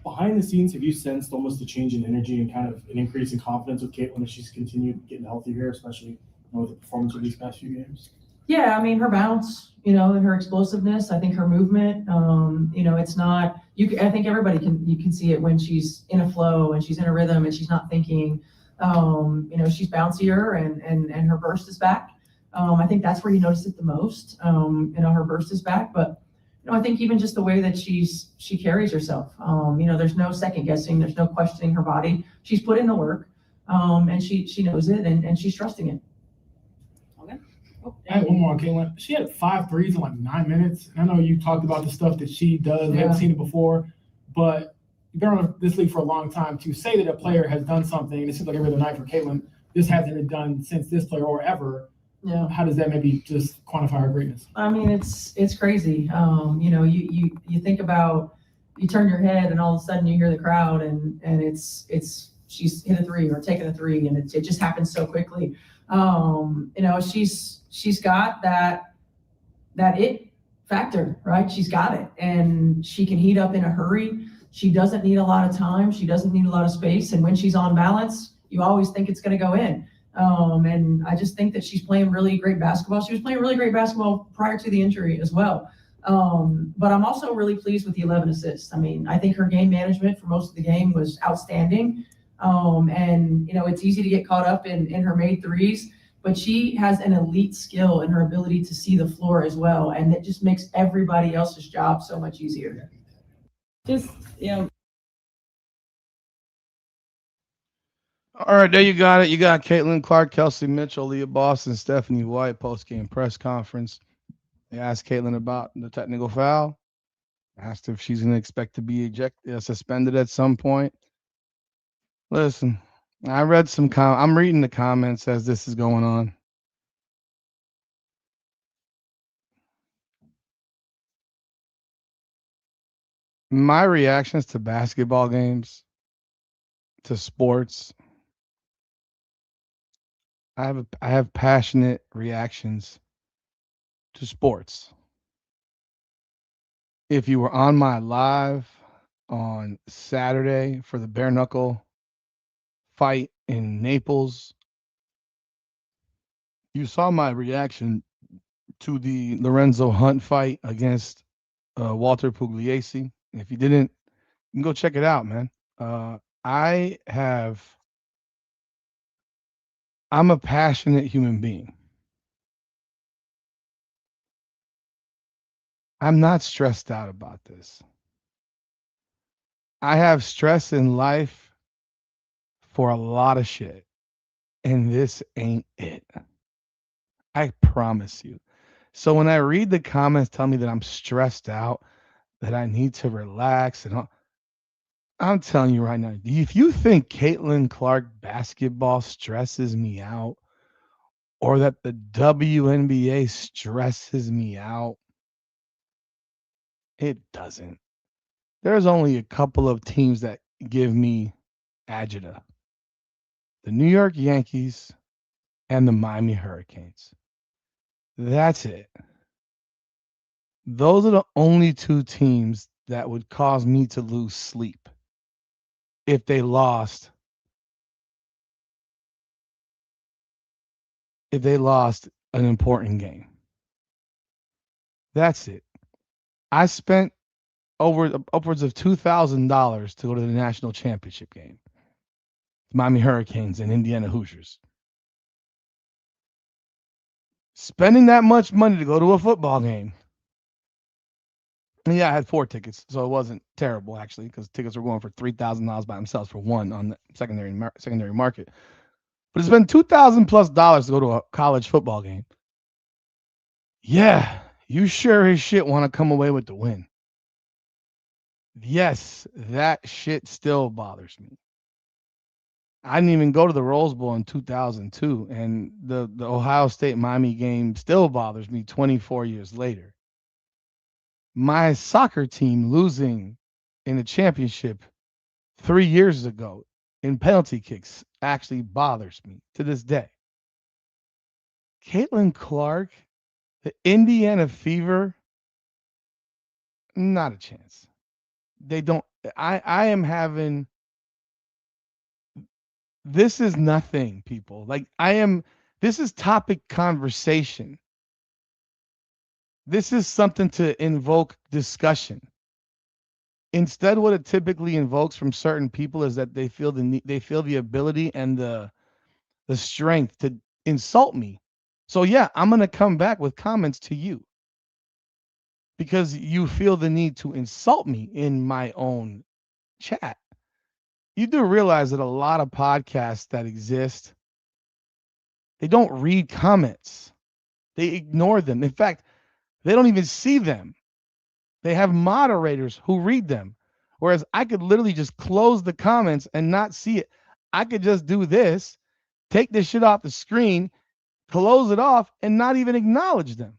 Behind the scenes, have you sensed almost a change in energy and kind of an increase in confidence with Caitlin as she's continued getting healthy here, especially with the performance of these past few games?
Yeah, I mean, her bounce, and her explosiveness. I think her movement. It's not. I think everybody can see it when she's in a flow and she's in a rhythm and she's not thinking. She's bouncier and her burst is back. I think that's where you notice it the most. Her burst is back, but I think even just the way that she carries herself. There's no second guessing. There's no questioning her body. She's put in the work, and she knows it, and she's trusting it.
I had one more on Caitlin. She had 5 threes in like 9 minutes. I know you talked about the stuff that she does. We haven't seen it before, but you've been on this league for a long time. To say that a player has done something, and it seems like every other night for Caitlin, this hasn't been done since this player or ever.
Yeah.
How does that maybe just quantify her greatness?
I mean, it's crazy. You think about, you turn your head and all of a sudden you hear the crowd and she's hit a 3 or taken a 3, and it just happens so quickly. She's got that it factor, right? She's got it, and she can heat up in a hurry. She doesn't need a lot of time. She doesn't need a lot of space. And when she's on balance, you always think it's going to go in. And I just think that she's playing really great basketball. She was playing really great basketball prior to the injury as well. But I'm also really pleased with the 11 assists. I mean, I think her game management for most of the game was outstanding. It's easy to get caught up in her made threes, but she has an elite skill in her ability to see the floor as well. And it just makes everybody else's job so much easier.
All right, there you got it. You got Caitlin Clark, Kelsey Mitchell, Leah Boston, Stephanie White post-game press conference. They asked Caitlin about the technical foul. Asked if she's going to expect to be suspended at some point. Listen, I read some I'm reading the comments as this is going on. My reactions to basketball games, to sports, I have passionate reactions to sports. If you were on my live on Saturday for the bare knuckle fight in Naples, you saw my reaction to the Lorenzo Hunt fight against Walter Pugliese And if you didn't, you can go check it out, man. I'm a passionate human being. I'm not stressed out about this. I have stress in life for a lot of shit, and this ain't it. I promise you. So when I read the comments tell me that I'm stressed out, that I need to relax and all, I'm telling you right now, if you think Caitlin Clark basketball stresses me out or that the WNBA stresses me out, it doesn't. There's only a couple of teams that give me agita. The New York Yankees and the Miami Hurricanes. That's it. Those are the only two teams that would cause me to lose sleep if they lost an important game. That's it. I spent upwards of $2,000 to go to the national championship game. Miami Hurricanes and Indiana Hoosiers. Spending that much money to go to a football game. And yeah, I had 4 tickets, so it wasn't terrible actually, because tickets were going for $3,000 by themselves for one on the secondary market. But it's been $2,000+ to go to a college football game. Yeah, you sure as shit want to come away with the win. Yes, that shit still bothers me. I didn't even go to the Rose Bowl in 2002, and the Ohio State Miami game still bothers me 24 years later. My soccer team losing in a championship 3 years ago in penalty kicks actually bothers me to this day. Caitlin Clark, the Indiana Fever, not a chance. They don't. I am having. This is nothing, people. This is topic conversation. This is something to invoke discussion. Instead, what it typically invokes from certain people is that they feel the ability and the strength to insult me. So yeah, I'm gonna come back with comments to you because you feel the need to insult me in my own chat. You do realize that a lot of podcasts that exist, they don't read comments. They ignore them. In fact, they don't even see them. They have moderators who read them. Whereas I could literally just close the comments and not see it. I could just do this, take this shit off the screen, close it off, and not even acknowledge them.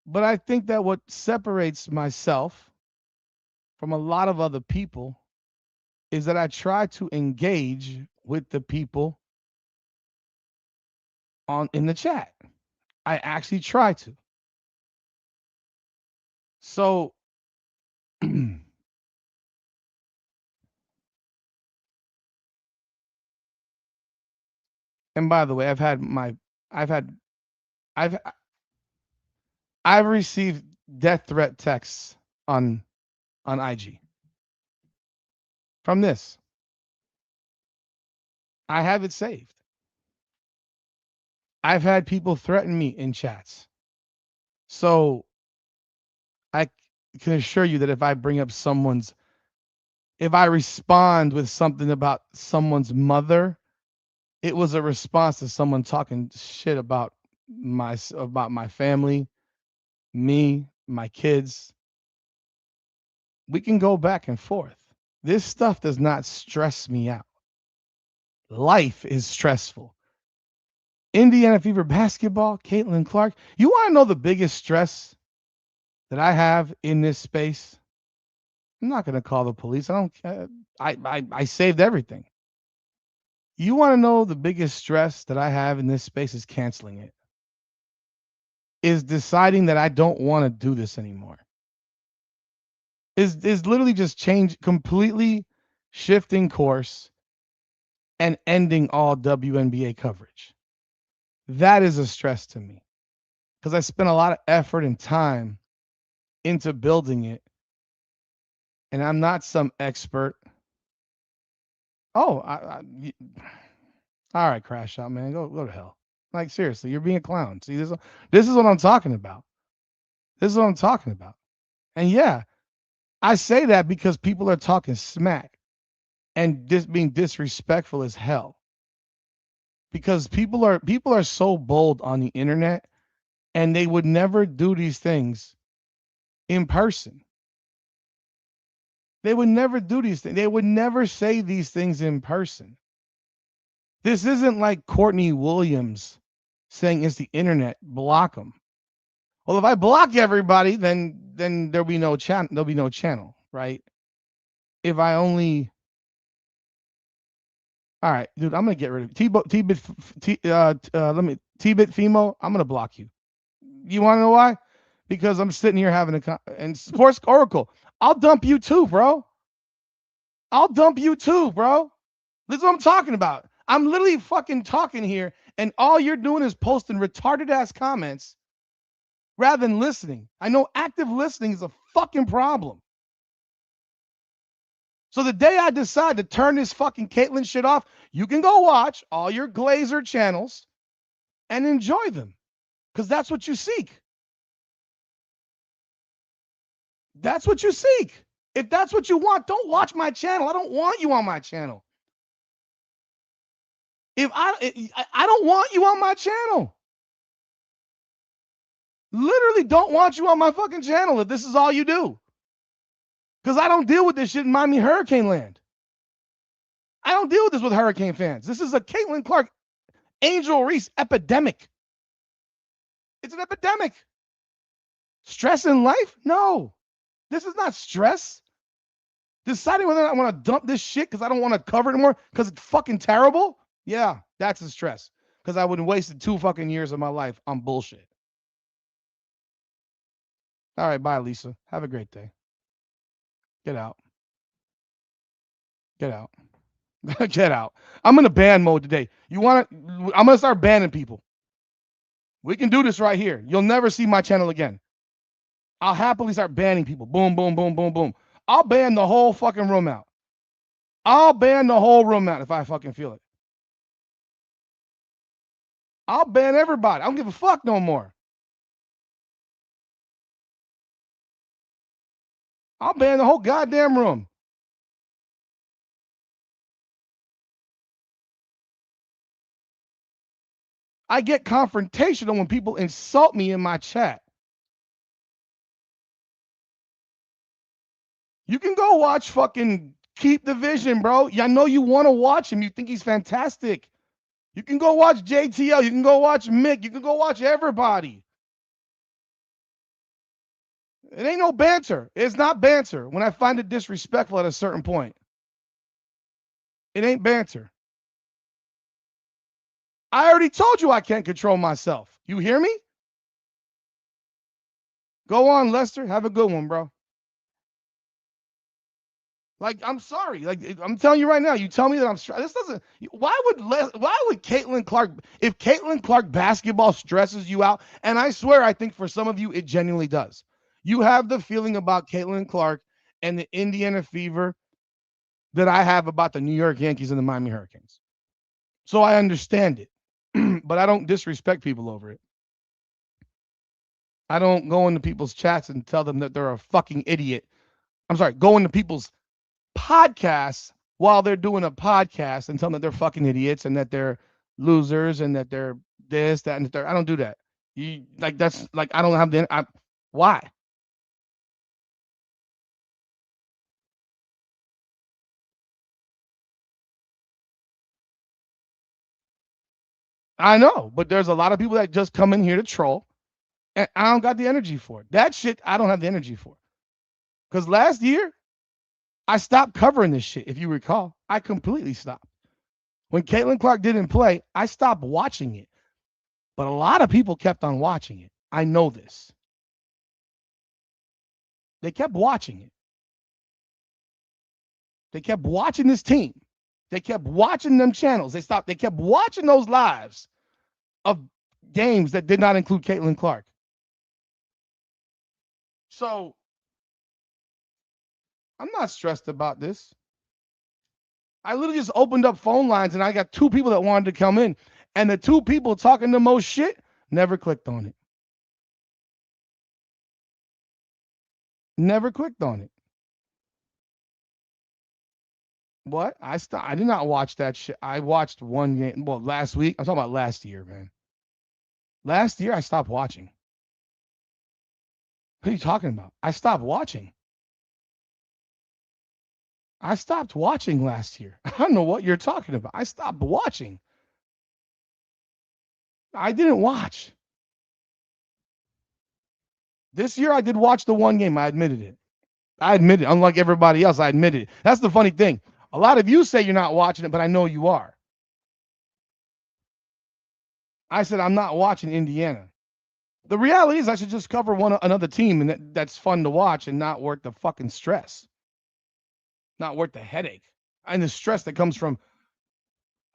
But I think that what separates myself from a lot of other people is that I try to engage with the people in the chat. I actually try to. So and by the way, I've received death threat texts on IG from this. I have it saved. I've had people threaten me in chats. So I can assure you that if I respond with something about someone's mother, it was a response to someone talking shit about my family, me, my kids. We can go back and forth. This stuff does not stress me out. Life is stressful. Indiana Fever basketball, Caitlin Clark. You want to know the biggest stress that I have in this space? I'm not going to call the police. I don't care. I saved everything. You want to know the biggest stress that I have in this space is canceling it. Is deciding that I don't want to do this anymore. Is literally just completely shifting course and ending all WNBA coverage. That is a stress to me because I spent a lot of effort and time into building it, and I'm not some expert. Oh, all right, Crash Out, man. Go to hell. Like, seriously, you're being a clown. See, this is what I'm talking about. This is what I'm talking about. And yeah, I say that because people are talking smack and being disrespectful as hell. Because people are so bold on the internet, and they would never do these things in person. They would never do these things. They would never say these things in person. This isn't like Courtney Williams saying it's the internet, block them. Well, if I block everybody, then there'll be no channel. There'll be no channel, right? If I only, all right, dude, I'm gonna get rid of T-Bit Fimo. I'm gonna block you. You want to know why? Because I'm sitting here having and Sports Oracle. I'll dump you too, bro. I'll dump you too, bro. This is what I'm talking about. I'm literally fucking talking here, and all you're doing is posting retarded ass comments rather than listening. I know active listening is a fucking problem. So the day I decide to turn this fucking Caitlyn shit off, you can go watch all your Glazer channels and enjoy them, because that's what you seek. That's what you seek. If that's what you want, don't watch my channel. I don't want you on my channel. If I don't want you on my channel. Literally don't want you on my fucking channel if this is all you do. Because I don't deal with this shit in Miami Hurricane land. I don't deal with this with Hurricane fans. This is a Caitlin Clark, Angel Reese epidemic. It's an epidemic. Stress in life? No. This is not stress. Deciding whether or not I want to dump this shit because I don't want to cover it anymore because it's fucking terrible? Yeah, that's a stress. Because I would have wasted 2 fucking years of my life on bullshit. All right, bye, Lisa. Have a great day. Get out. Get out. Get out. I'm in a ban mode today. I'm going to start banning people. We can do this right here. You'll never see my channel again. I'll happily start banning people. Boom, boom, boom, boom, boom. I'll ban the whole fucking room out. I'll ban the whole room out if I fucking feel it. I'll ban everybody. I don't give a fuck no more. I'll ban the whole goddamn room. I get confrontational when people insult me in my chat. You can go watch fucking Keep the Vision, bro. I know you want to watch him. You think he's fantastic. You can go watch JTL. You can go watch Mick. You can go watch everybody. It ain't no banter. It's not banter when I find it disrespectful at a certain point. It ain't banter. I already told you I can't control myself. You hear me? Go on, Lester. Have a good one, bro. Like, I'm sorry. Like, I'm telling you right now. You tell me that I'm stressed. This doesn't. Why would Caitlin Clark? If Caitlin Clark basketball stresses you out, and I swear, I think for some of you it genuinely does. You have the feeling about Caitlin Clark and the Indiana Fever that I have about the New York Yankees and the Miami Hurricanes. So I understand it, but I don't disrespect people over it. I don't go into people's chats and tell them that they're a fucking idiot. I'm sorry, go into people's podcasts while they're doing a podcast and tell them that they're fucking idiots and that they're losers and that they're this, that, and that. I don't do that. That's like, I don't have the, why? I know, but there's a lot of people that just come in here to troll, and I don't got the energy for it. That shit, I don't have the energy for. Because last year, I stopped covering this shit. If you recall, I completely stopped. When Caitlin Clark didn't play, I stopped watching it. But a lot of people kept on watching it. I know this. They kept watching it. They kept watching this team. They kept watching them channels. They kept watching those lives of games that did not include Caitlin Clark. So I'm not stressed about this. I literally just opened up phone lines and I got 2 people that wanted to come in. And the 2 people talking the most shit never clicked on it. Never clicked on it. What? I did not watch that shit. I watched one game. Well, last week. I'm talking about last year, man. Last year I stopped watching. What are you talking about? I stopped watching. I stopped watching last year. I don't know what you're talking about. I stopped watching. I didn't watch. This year I did watch the one game. I admitted it. I admit it. Unlike everybody else, I admit it. That's the funny thing. A lot of you say you're not watching it, but I know you are. I said I'm not watching Indiana. The reality is I should just cover another team, and that's fun to watch and not worth the fucking stress. Not worth the headache and the stress that comes from,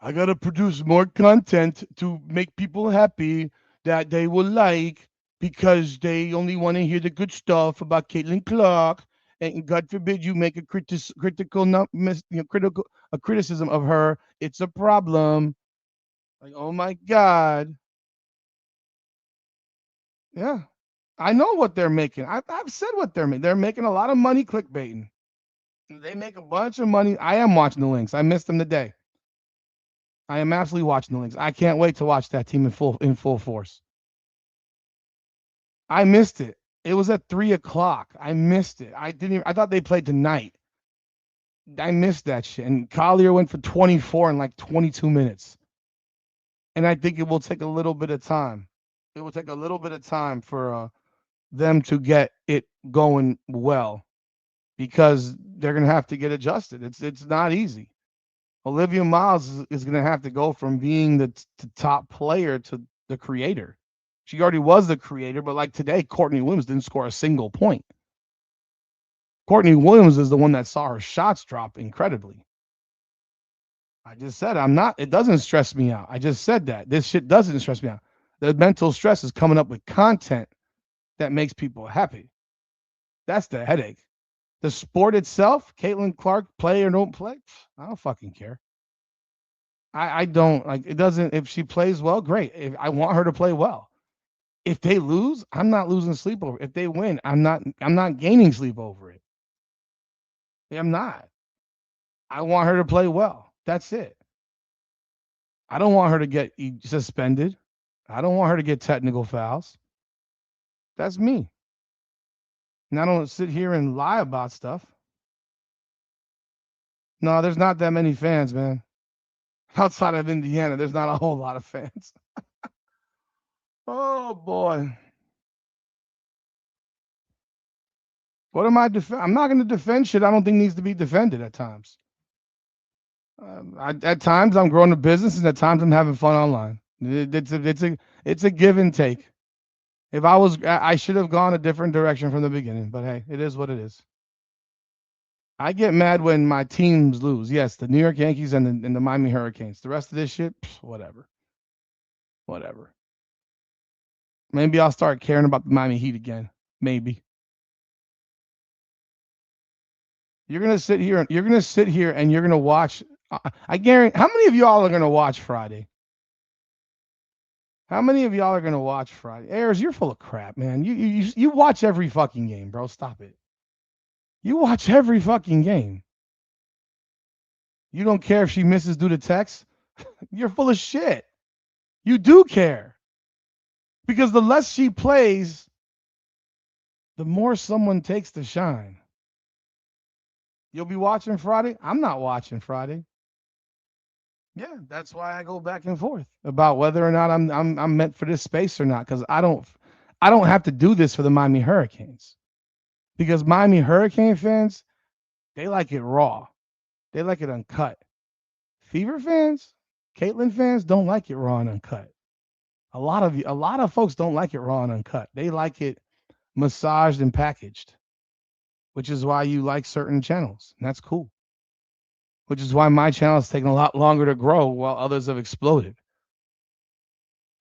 I got to produce more content to make people happy that they will like because they only want to hear the good stuff about Caitlin Clark. And God forbid you make a critical criticism of her. It's a problem. Like, oh my God. Yeah. I know what they're making. I've said what they're making. They're making a lot of money clickbaiting. They make a bunch of money. I am watching the links. I missed them today. I am absolutely watching the links. I can't wait to watch that team in full force. I missed it. It was at 3:00. I missed it. I thought they played tonight. I missed that shit. And Collier went for 24 in like 22 minutes. And I think it will take a little bit of time. It will take a little bit of time for them to get it going well, because they're going to have to get adjusted. It's not easy. Olivia Miles is going to have to go from being the top player to the creator. She already was the creator, but like today, Courtney Williams didn't score a single point. Courtney Williams is the one that saw her shots drop incredibly. I just said it doesn't stress me out. I just said that. This shit doesn't stress me out. The mental stress is coming up with content that makes people happy. That's the headache. The sport itself, Caitlin Clark, play or don't play, I don't fucking care. I don't like it. Doesn't, if she plays well, great. If I want her to play well. If they lose, I'm not losing sleep over it. If they win, I'm not gaining sleep over it. I'm not. I want her to play well. That's it. I don't want her to get suspended. I don't want her to get technical fouls. That's me. And I don't sit here and lie about stuff. No, there's not that many fans, man. Outside of Indiana, there's not a whole lot of fans. Oh, boy. What am I defend? I'm not going to defend shit I don't think needs to be defended at times. At times, I'm growing a business, and at times, I'm having fun online. It's a give and take. If I should have gone a different direction from the beginning, but hey, it is what it is. I get mad when my teams lose. Yes, the New York Yankees and the Miami Hurricanes. The rest of this shit, whatever. Whatever. Maybe I'll start caring about the Miami Heat again. Maybe. You're gonna sit here and you're gonna watch. I guarantee. How many of y'all are gonna watch Friday? How many of y'all are gonna watch Friday? Ayers, you're full of crap, man. You watch every fucking game, bro. Stop it. You watch every fucking game. You don't care if she misses due to text? You're full of shit. You do care. Because the less she plays, the more someone takes to shine. You'll be watching Friday? I'm not watching Friday. Yeah, that's why I go back and forth about whether or not I'm meant for this space or not, because I don't have to do this for the Miami Hurricanes. Because Miami Hurricane fans, they like it raw. They like it uncut. Fever fans, Caitlin fans don't like it raw and uncut. A lot of folks don't like it raw and uncut. They like it massaged and packaged, which is why you like certain channels. And that's cool. Which is why my channel has taken a lot longer to grow while others have exploded.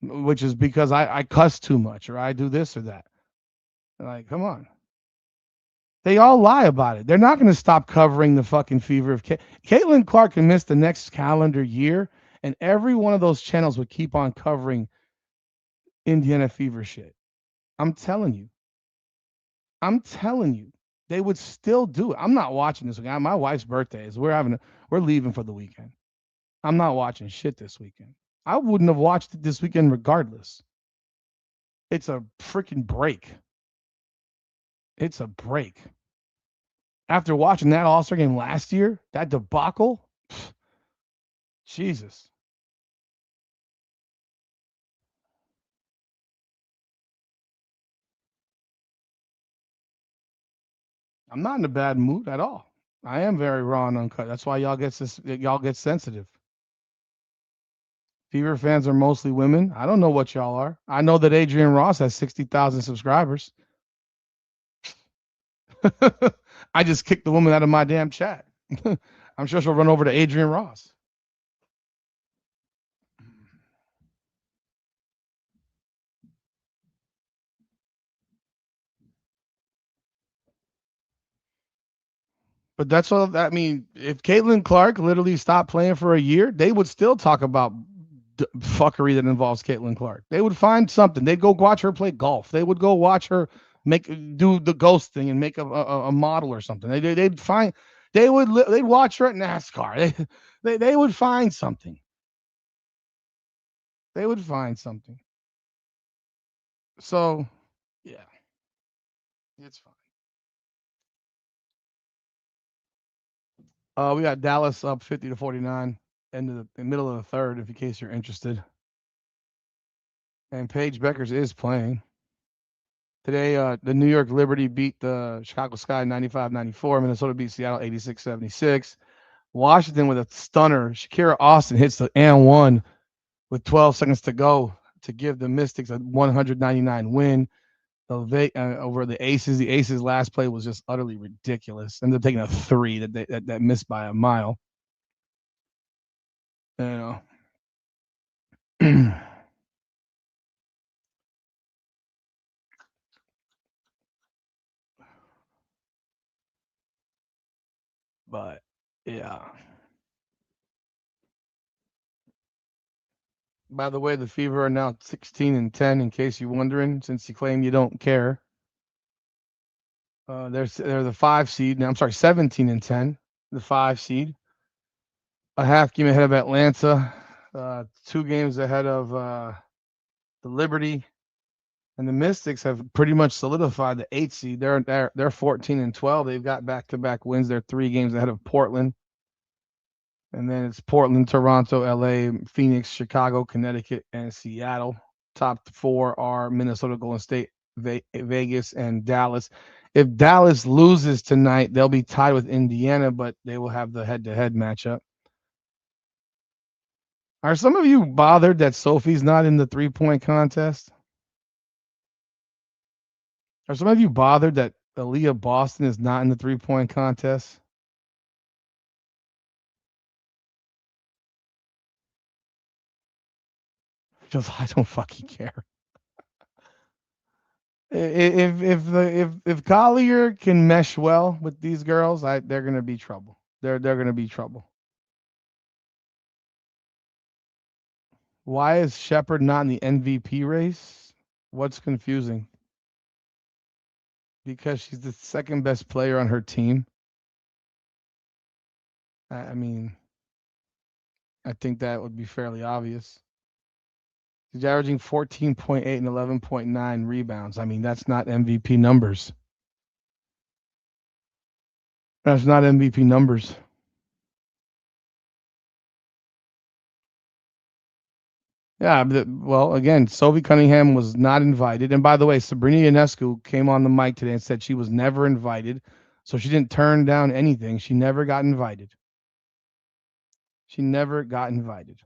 Which is because I cuss too much or I do this or that. Like, come on. They all lie about it. They're not going to stop covering the fucking fever of Caitlin Clark can miss the next calendar year, and every one of those channels would keep on covering Indiana fever shit. I'm telling you. They would still do it. I'm not watching this weekend. My wife's birthday is we're leaving for the weekend. I'm not watching shit this weekend. I wouldn't have watched it this weekend regardless. It's a freaking break. It's a break. After watching that All-Star game last year, that debacle, Jesus. I'm not in a bad mood at all. I am very raw and uncut. That's why y'all get sensitive. Fever fans are mostly women. I don't know what y'all are. I know that Adrian Ross has 60,000 subscribers. I just kicked the woman out of my damn chat. I'm sure she'll run over to Adrian Ross. But that's all. I mean, if Caitlin Clark literally stopped playing for a year, they would still talk about fuckery that involves Caitlin Clark. They would find something. They'd go watch her play golf. They would go watch her do the ghost thing and make a model or something. They'd find. They'd watch her at NASCAR. They would find something. They would find something. So, yeah, it's fine. We got Dallas up 50-49 into the middle of the third, in case you're interested. And Paige Beckers is playing. Today, the New York Liberty beat the Chicago Sky 95-94. Minnesota beat Seattle 86-76. Washington with a stunner. Shakira Austin hits the and one with 12 seconds to go to give the Mystics a 199 win over the Aces. The Aces' last play was just utterly ridiculous. Ended up taking a three that missed by a mile. You know. But yeah. By the way, the Fever are now 16-10. In case you're wondering, since you claim you don't care, they're the 5 seed now. I'm sorry, 17-10, the 5 seed, a half game ahead of Atlanta, 2 games ahead of the Liberty, and the Mystics have pretty much solidified the 8 seed. They're 14-12. They've got back-to-back wins. They're 3 games ahead of Portland. And then it's Portland, Toronto, LA, Phoenix, Chicago, Connecticut, and Seattle. Top 4 are Minnesota, Golden State, Vegas, and Dallas. If Dallas loses tonight, they'll be tied with Indiana, but they will have the head-to-head matchup. Are some of you bothered that Sophie's not in the 3-point contest? Are some of you bothered that Aaliyah Boston is not in the 3-point contest? Because I don't fucking care. If Collier can mesh well with these girls, they're gonna be trouble. They're gonna be trouble. Why is Shepard not in the MVP race? What's confusing? Because she's the second best player on her team. I mean, I think that would be fairly obvious. She's averaging 14.8 and 11.9 rebounds. I mean, that's not MVP numbers. That's not MVP numbers. Yeah, well, again, Sophie Cunningham was not invited. And by the way, Sabrina Ionescu came on the mic today and said she was never invited. So she didn't turn down anything. She never got invited. She never got invited.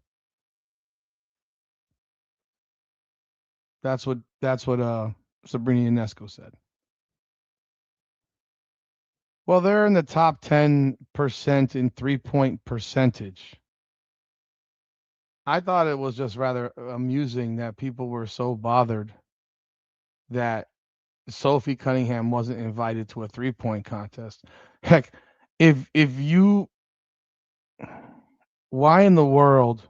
That's what Sabrina Ionescu said. Well, they're in the top 10% in 3-point percentage. I thought it was just rather amusing that people were so bothered that Sophie Cunningham wasn't invited to a 3-point contest. Heck, if you, why in the world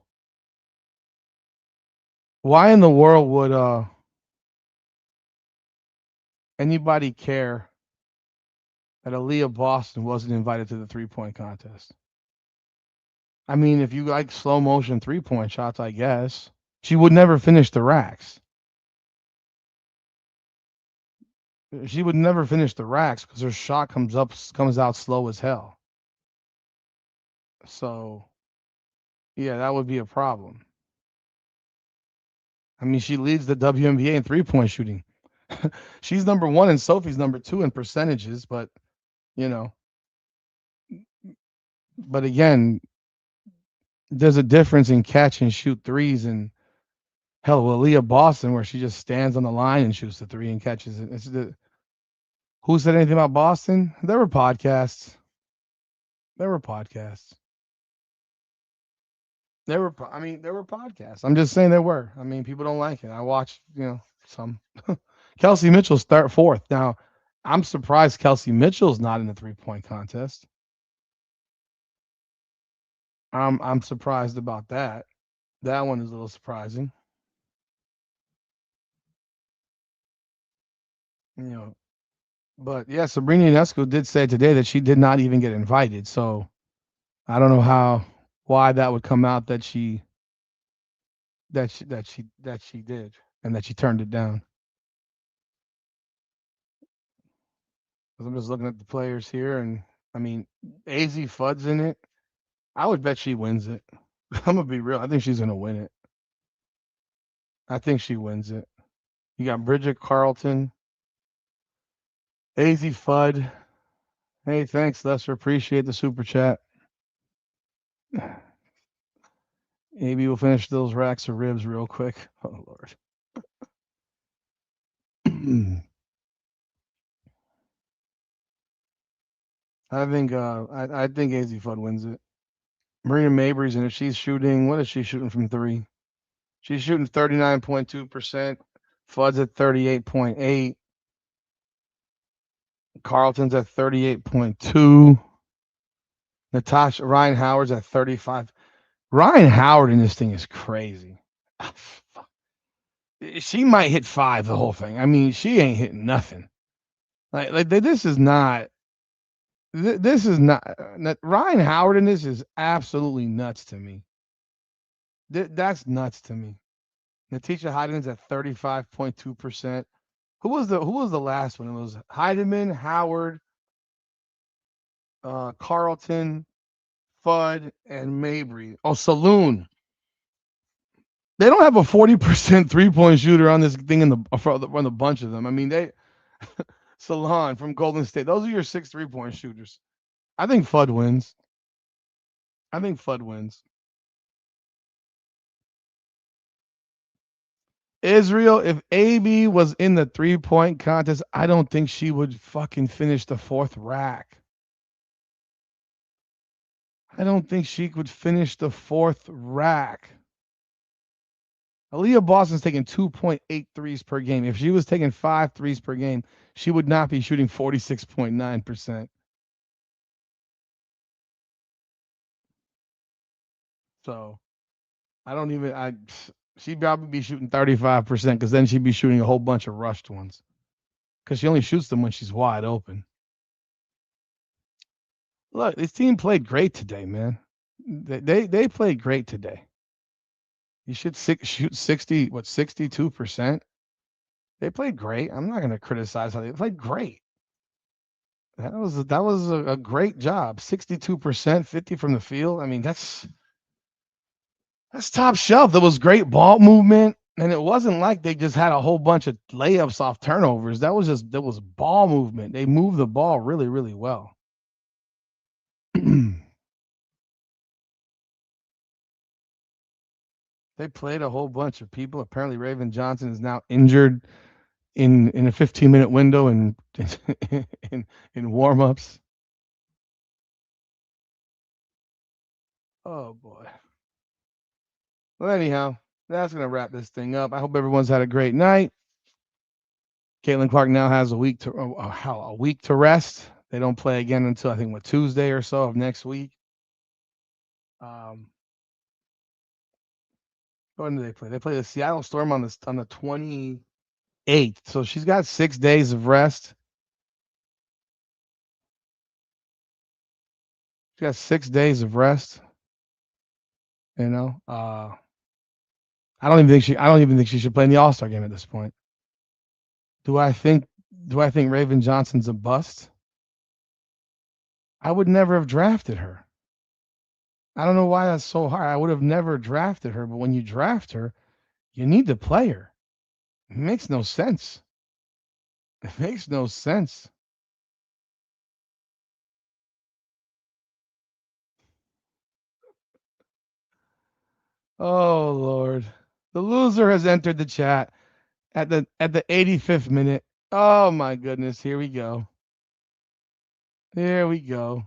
would anybody care that Aaliyah Boston wasn't invited to the 3-point contest? I mean, if you like slow motion 3-point shots, I guess she would never finish the racks. She would never finish the racks because her shot comes out slow as hell. So yeah, that would be a problem. I mean, she leads the WNBA in 3-point shooting. She's number 1 and Sophie's number 2 in percentages, but you know, but again, there's a difference in catch and shoot threes and hell, Aaliyah Boston, where she just stands on the line and shoots the 3 and catches it. Who said anything about Boston? There were podcasts. There were podcasts. There were podcasts. I'm just saying there were. I mean, people don't like it. I watched, some. Kelsey Mitchell start 4th. Now, I'm surprised Kelsey Mitchell's not in the 3-point contest. I'm surprised about that. That one is a little surprising. But yeah, Sabrina Ionescu did say today that she did not even get invited. So I don't know why that would come out that she did and that she turned it down. I'm just looking at the players here, and I mean, AZ Fudd's in it. I would bet she wins it. I'm gonna be real. I think she's gonna win it. I think she wins it. You got Bridget Carlton, AZ Fudd. Hey, thanks, Lester. Appreciate the super chat. Maybe we'll finish those racks of ribs real quick. Oh Lord. I think AZ Fudd wins it. Marina Mabry's in it. She's shooting. What is she shooting from 3? She's shooting 39.2%. Fudd's at 38.8. Carlton's at 38.2. Natasha Ryan Howard's at 35. Ryan Howard in this thing is crazy. She might hit 5 the whole thing. I mean, she ain't hitting nothing. Like this is not. This is not. Ryan Howard in this is absolutely nuts to me. That's nuts to me. Natisha Heideman's at 35.2%. Who was the last one? It was Heideman, Howard, Carlton, Fudd, and Mabry. Oh, Saloon. They don't have a 40% 3-point shooter on this thing on the bunch of them. I mean, Salon from Golden State. Those are your 6 3-point shooters. I think Fudd wins. Israel, if AB was in the 3-point contest, I don't think she would fucking finish the 4th rack. I don't think she could finish the 4th rack. Aaliyah Boston's taking 2.8 threes per game. If she was taking 5 threes per game, she would not be shooting 46.9%. So she'd probably be shooting 35% because then she'd be shooting a whole bunch of rushed ones. Because she only shoots them when she's wide open. Look, this team played great today, man. They played great today. You should shoot 62%. They played great. I'm not going to criticize how they played great. That was a great job. 62%, 50 from the field. I mean, that's top shelf. There was great ball movement, and it wasn't like they just had a whole bunch of layups off turnovers. There was ball movement. They moved the ball really, really well. They played a whole bunch of people. Apparently, Raven Johnson is now injured in a 15-minute window in warm-ups. Oh boy. Well, anyhow, that's gonna wrap this thing up. I hope everyone's had a great night. Caitlin Clark now has a week to rest. They don't play again until I think Tuesday or so of next week. When do they play? They play the Seattle Storm on the 28th. So she's got 6 days of rest. She got 6 days of rest. You know, I don't even think she should play in the All-Star game at this point. Do I think Raven Johnson's a bust? I would never have drafted her. I don't know why that's so hard. I would have never drafted her, but when you draft her, you need to play her. It makes no sense. It makes no sense. Oh Lord. The loser has entered the chat at the 85th minute. Oh my goodness, here we go. Here we go.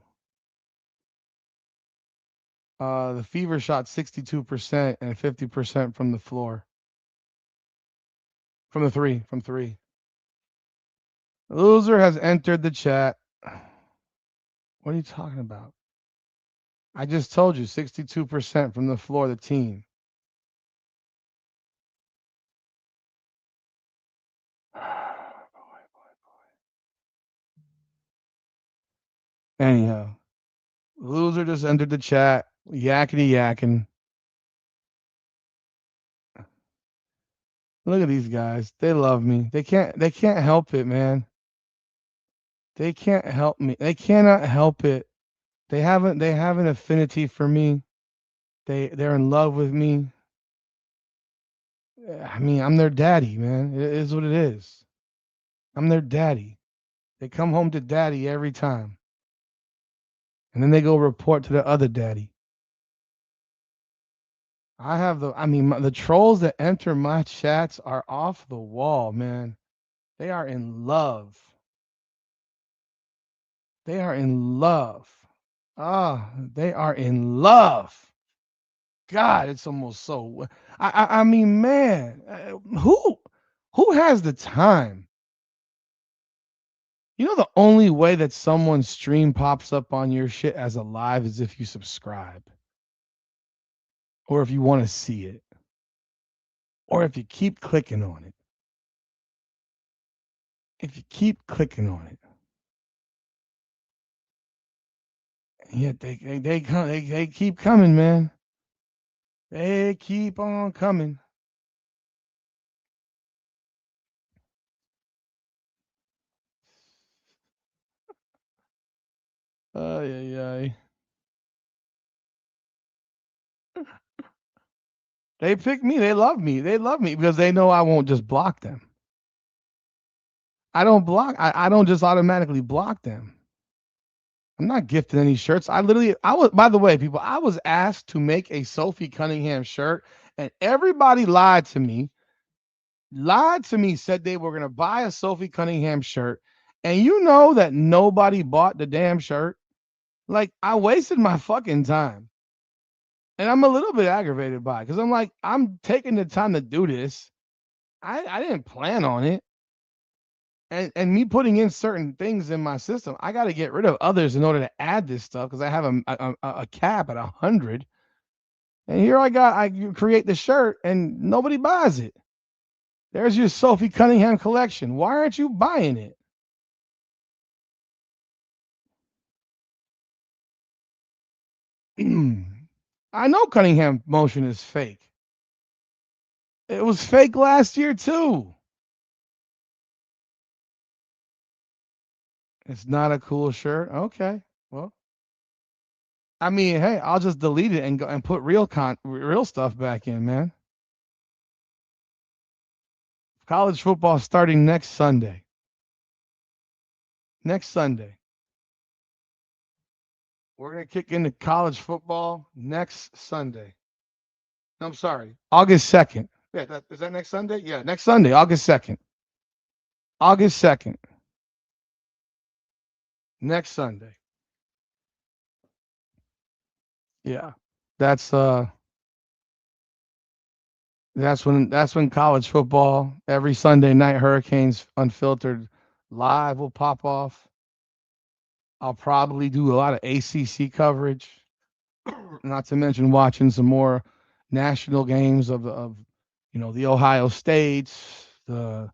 The Fever shot 62% and 50% from the floor. From three. The loser has entered the chat. What are you talking about? I just told you 62% from the floor, the team. Anyhow, loser just entered the chat, yakety yakking. Look at these guys. They love me. They can't help it, man. They can't help me. They cannot help it. They have an affinity for me. They're in love with me. I mean, I'm their daddy, man. It is what it is. I'm their daddy. They come home to daddy every time. And then they go report to the other daddy. The trolls that enter my chats are off the wall, man. They are in love. They are in love. They are in love. God, it's almost so. I mean, man, who has the time? You know, the only way that someone's stream pops up on your shit as a live is if you subscribe, or if you want to see it, or if you keep clicking on it. If you keep clicking on it, yeah, they keep coming, man. They keep on coming. Ay, ay, ay. They pick me. They love me. They love me because they know I won't just block them. I don't block. I don't just automatically block them. I'm not gifting any shirts. I was, by the way, people, I was asked to make a Sophie Cunningham shirt, and everybody lied to me. Said they were going to buy a Sophie Cunningham shirt. And you know that nobody bought the damn shirt. Like, I wasted my fucking time. And I'm a little bit aggravated by it because I'm like, I'm taking the time to do this. I didn't plan on it. And me putting in certain things in my system, I got to get rid of others in order to add this stuff because I have a cap at 100. And here I create the shirt and nobody buys it. There's your Sophie Cunningham collection. Why aren't you buying it? I know Cunningham motion is fake. It was fake last year too. It's not a cool shirt. Okay. Well, I mean, hey, I'll just delete it and go and put real stuff back in, man. College football starting next Sunday. Next Sunday. We're going to kick into college football next Sunday. No, I'm sorry. August 2nd. Yeah, is that next Sunday? Yeah, next Sunday, August 2nd. August 2nd. Next Sunday. Yeah. That's That's when college football every Sunday night Hurricanes Unfiltered live will pop off. I'll probably do a lot of ACC coverage, not to mention watching some more national games of the Ohio States, the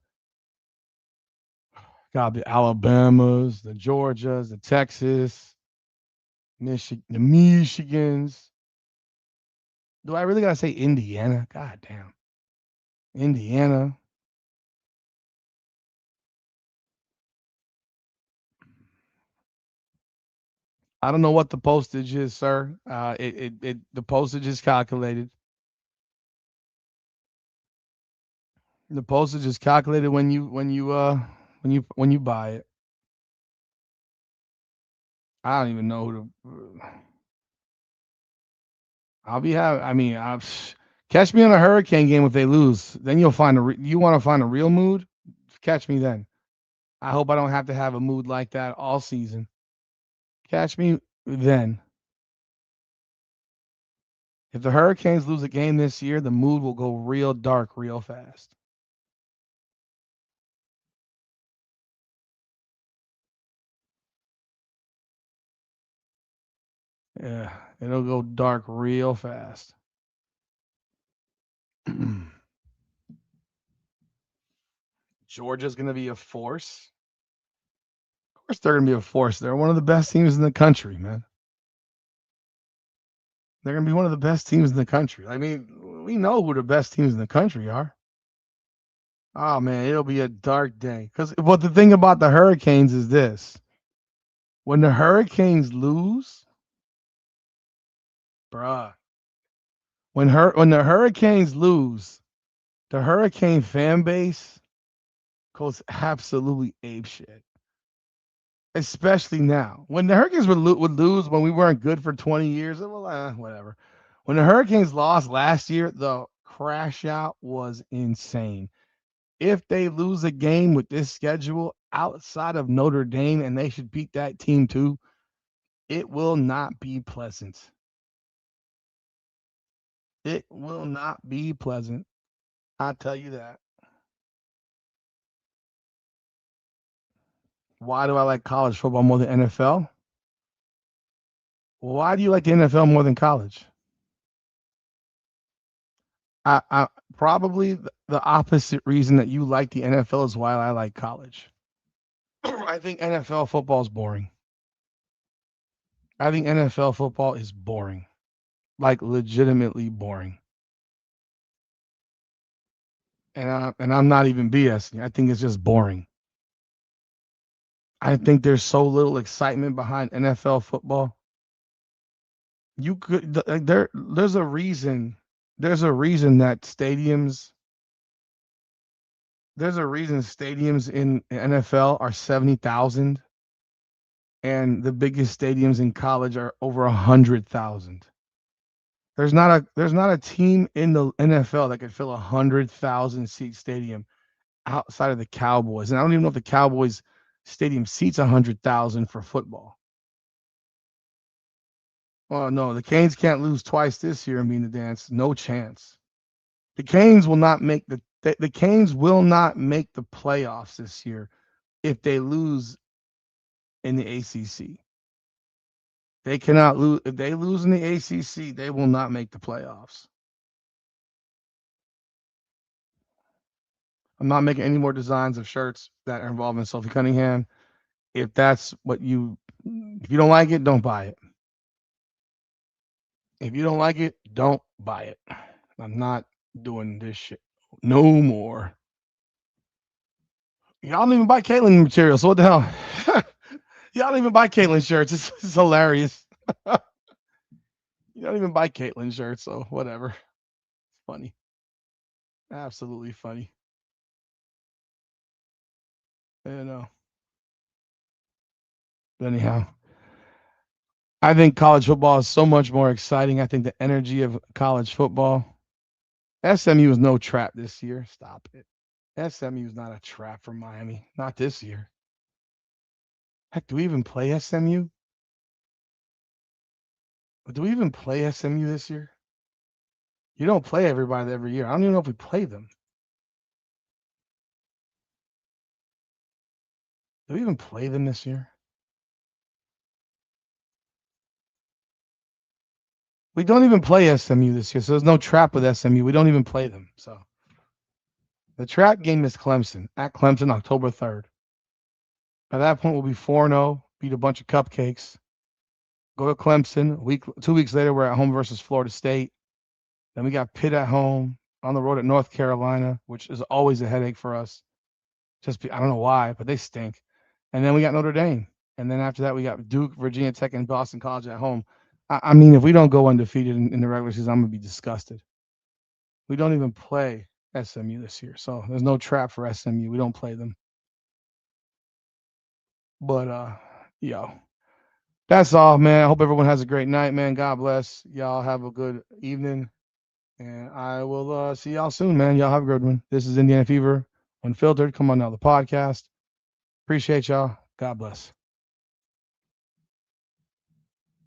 Alabamas, the Georgias, the Texas, the Michigans. Do I really gotta say Indiana? God damn, Indiana. I don't know what the postage is, sir. The postage is calculated. The postage is calculated when you buy it. I don't even know who to. I'll be having. I mean, catch me on a Hurricane game if they lose. Then you'll find you want to find a real mood. Catch me then. I hope I don't have to have a mood like that all season. Catch me then. If the Hurricanes lose a game this year, the mood will go real dark real fast. Yeah, it'll go dark real fast. Georgia's going to be a force. Of course, they're going to be a force. They're one of the best teams in the country, man. They're going to be one of the best teams in the country. I mean, we know who the best teams in the country are. Oh, man, it'll be a dark day. But the thing about the Hurricanes is this. When the Hurricanes lose, bruh, when the Hurricanes lose, the Hurricane fan base goes absolutely apeshit. Especially now. When the Hurricanes would lose when we weren't good for 20 years, well, whatever. When the Hurricanes lost last year, the crash out was insane. If they lose a game with this schedule outside of Notre Dame, and they should beat that team too, it will not be pleasant. It will not be pleasant. I'll tell you that. Why do I like college football more than NFL? Why do you like the NFL more than college? I probably the opposite reason that you like the NFL is why I like college. I think NFL football is boring. I think NFL football is boring, like legitimately boring. And I'm not even BSing. I think it's just boring. I think there's so little excitement behind NFL football. You could there's a reason. There's a reason that stadiums. There's a reason stadiums in NFL are 70,000 and the biggest stadiums in college are over 100,000. There's not a team in the NFL that could fill 100,000 seat stadium outside of the Cowboys, and I don't even know if the Cowboys stadium seats 100,000 for football. Oh no, the Canes can't lose twice this year and be in the dance. No chance. The Canes will not make the Canes will not make the playoffs this year if they lose in the ACC. They cannot lose. If they lose in the ACC, they will not make the playoffs. I'm not making any more designs of shirts that are involving Sophie Cunningham. If if you don't like it, don't buy it. If you don't like it, don't buy it. I'm not doing this shit no more. Y'all don't even buy Caitlyn material, so what the hell? Y'all don't even buy Caitlyn shirts. It's hilarious. You don't even buy Caitlyn shirts, so whatever. It's funny. Absolutely funny. You know. But anyhow, I think college football is so much more exciting. I think the energy of college football. SMU is no trap this year. Stop it. SMU is not a trap for Miami. Not this year. Heck, do we even play SMU? Do we even play SMU this year? You don't play everybody every year. I don't even know if we play them. Do we even play them this year? We don't even play SMU this year, so there's no trap with SMU. We don't even play them. So the trap game is Clemson at Clemson, October 3rd. By that point, we'll be 4-0, beat a bunch of cupcakes. Go to Clemson. 2 weeks later, we're at home versus Florida State. Then we got Pitt at home, on the road at North Carolina, which is always a headache for us. I don't know why, but they stink. And then we got Notre Dame. And then after that, we got Duke, Virginia Tech, and Boston College at home. I mean, if we don't go undefeated in the regular season, I'm going to be disgusted. We don't even play SMU this year. So there's no trap for SMU. We don't play them. But, that's all, man. I hope everyone has a great night, man. God bless. Y'all have a good evening. And I will see y'all soon, man. Y'all have a good one. This is Indiana Fever Unfiltered. Come on now, the podcast. Appreciate y'all. God bless.